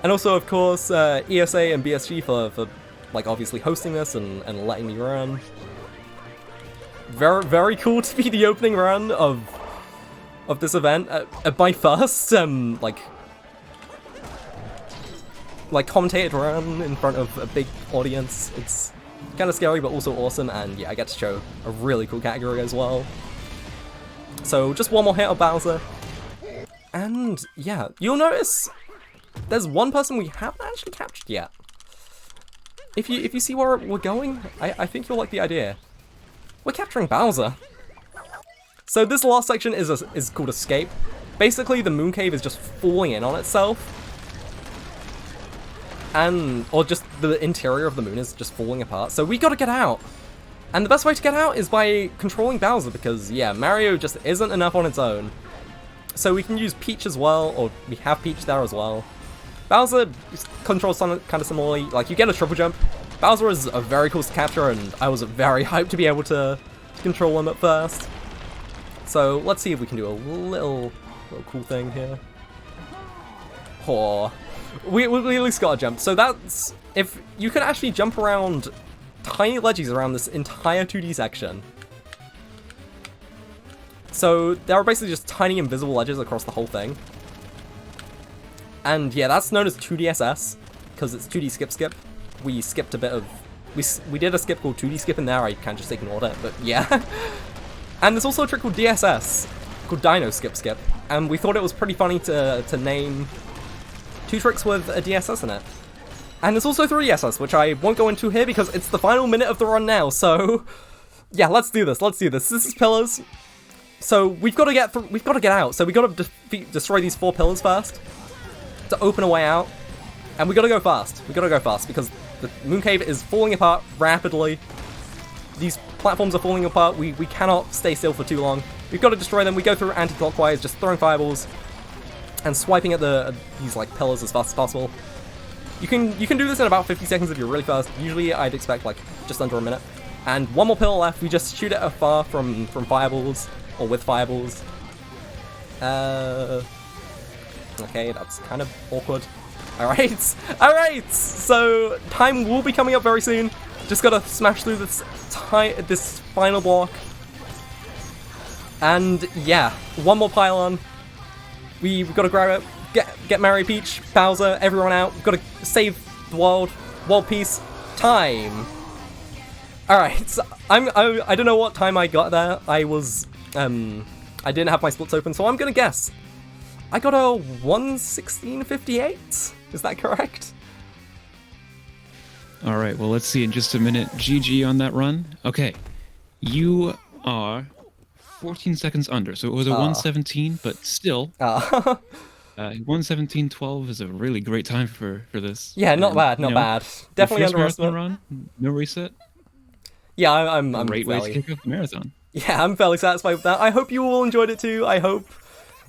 And also, of course, ESA and BSG for like, obviously hosting this and letting me run. Very, very cool to be the opening run of this event. My first, like commentated run in front of a big audience. It's kind of scary, but also awesome, and yeah, I get to show a really cool category as well. So just one more hit of Bowser. And yeah, you'll notice there's one person we haven't actually captured yet. If you see where we're going, I think you'll like the idea. We're capturing Bowser. So this last section is called Escape. Basically, the moon cave is just falling in on itself. Or just the interior of the moon is just falling apart. So we gotta get out. And the best way to get out is by controlling Bowser, because yeah, Mario just isn't enough on its own. So we can use Peach as well, or we have Peach there as well. Bowser controls kind of similarly, like you get a triple jump. Bowser is a very cool to capture, and I was very hyped to be able to control him at first. So let's see if we can do a little cool thing here. Oh, we at least got a jump. So that's, if you can actually jump around tiny ledges around this entire 2D section. So there are basically just tiny invisible ledges across the whole thing. And yeah, that's known as 2DSS, because it's 2D skip. We skipped a bit of... We did a skip called 2D skip in there, I kind of just ignored it, but yeah. And there's also a trick called DSS, called Dino Skip. And we thought it was pretty funny to name two tricks with a DSS in it. And there's also 3DSS, which I won't go into here because it's the final minute of the run now, so... Yeah, let's do this. This is pillars. So we've got to get out. So we've got to destroy these 4 pillars first to open a way out. And we got to go fast. Because the moon cave is falling apart rapidly. These platforms are falling apart. We cannot stay still for too long. We've got to destroy them. We go through anti-clockwise, just throwing fireballs and swiping at these like pillars as fast as possible. You can do this in about 50 seconds if you're really fast. Usually I'd expect like just under a minute. And one more pillar left. We just shoot it afar from fireballs. Or with fireballs. Okay, that's kind of awkward. Alright, so time will be coming up very soon. Just gotta smash through this final block. And yeah, one more pylon. We've gotta grab it, get Mario, Peach, Bowser, everyone out. We've gotta save the world peace, time. Alright, so I don't know what time I got there. I didn't have my splits open, so I'm gonna guess. I got a 1:16:58. Is that correct? All right. Well, let's see in just a minute. GG on that run. Okay, you are 14 seconds under, so it was a 1:17, but still. 1:17:12 is a really great time for this. Yeah, not bad. Definitely underestimate. Run, no reset. Yeah, I'm great way to kick off the marathon. Yeah, I'm fairly satisfied with that. I hope you all enjoyed it too. I hope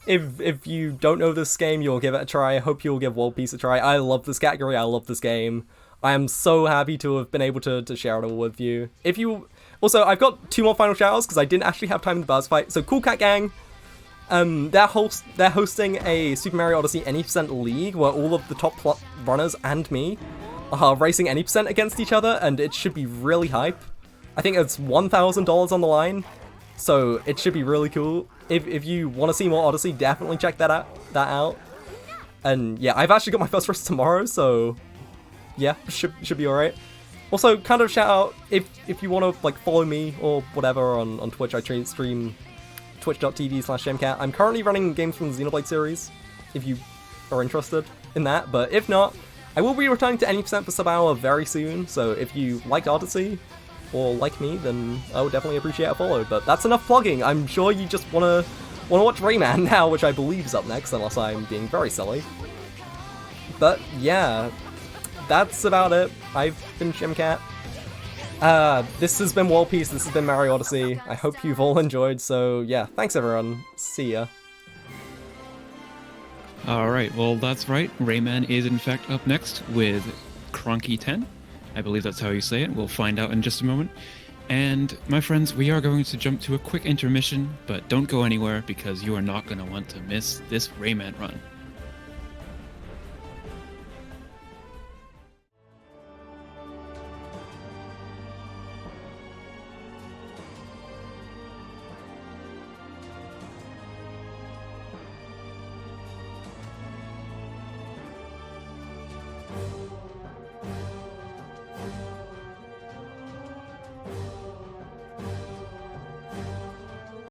if you don't know this game, you'll give it a try. I hope you'll give World Peace a try. I love this category. I love this game. I am so happy to have been able to share it all with you. Also, I've got 2 more final shoutouts because I didn't actually have time in the Buzz fight. So Cool Cat Gang, they're hosting a Super Mario Odyssey Any Percent League where all of the top runners and me are racing Any Percent against each other, and it should be really hype. I think it's $1,000 on the line, so it should be really cool. If you want to see more Odyssey, definitely check that out. And yeah, I've actually got my first race tomorrow, so yeah, should be alright. Also, kind of shout out, if you want to like follow me or whatever on Twitch, I stream twitch.tv/shemcat. I'm currently running games from the Xenoblade series, if you are interested in that, but if not, I will be returning to any percent for sub-hour very soon, so if you like Odyssey, or like me, then I would definitely appreciate a follow, but that's enough plugging. I'm sure you just wanna watch Rayman now, which I believe is up next, unless I'm being very silly. But yeah, that's about it. I've been shemcat. This has been World Peace, this has been Mario Odyssey. I hope you've all enjoyed, so yeah, thanks everyone. See ya. Alright, well that's right. Rayman is in fact up next with Cronky 10. I believe that's how you say it. We'll find out in just a moment. And my friends, we are going to jump to a quick intermission, but don't go anywhere because you are not going to want to miss this Rayman run.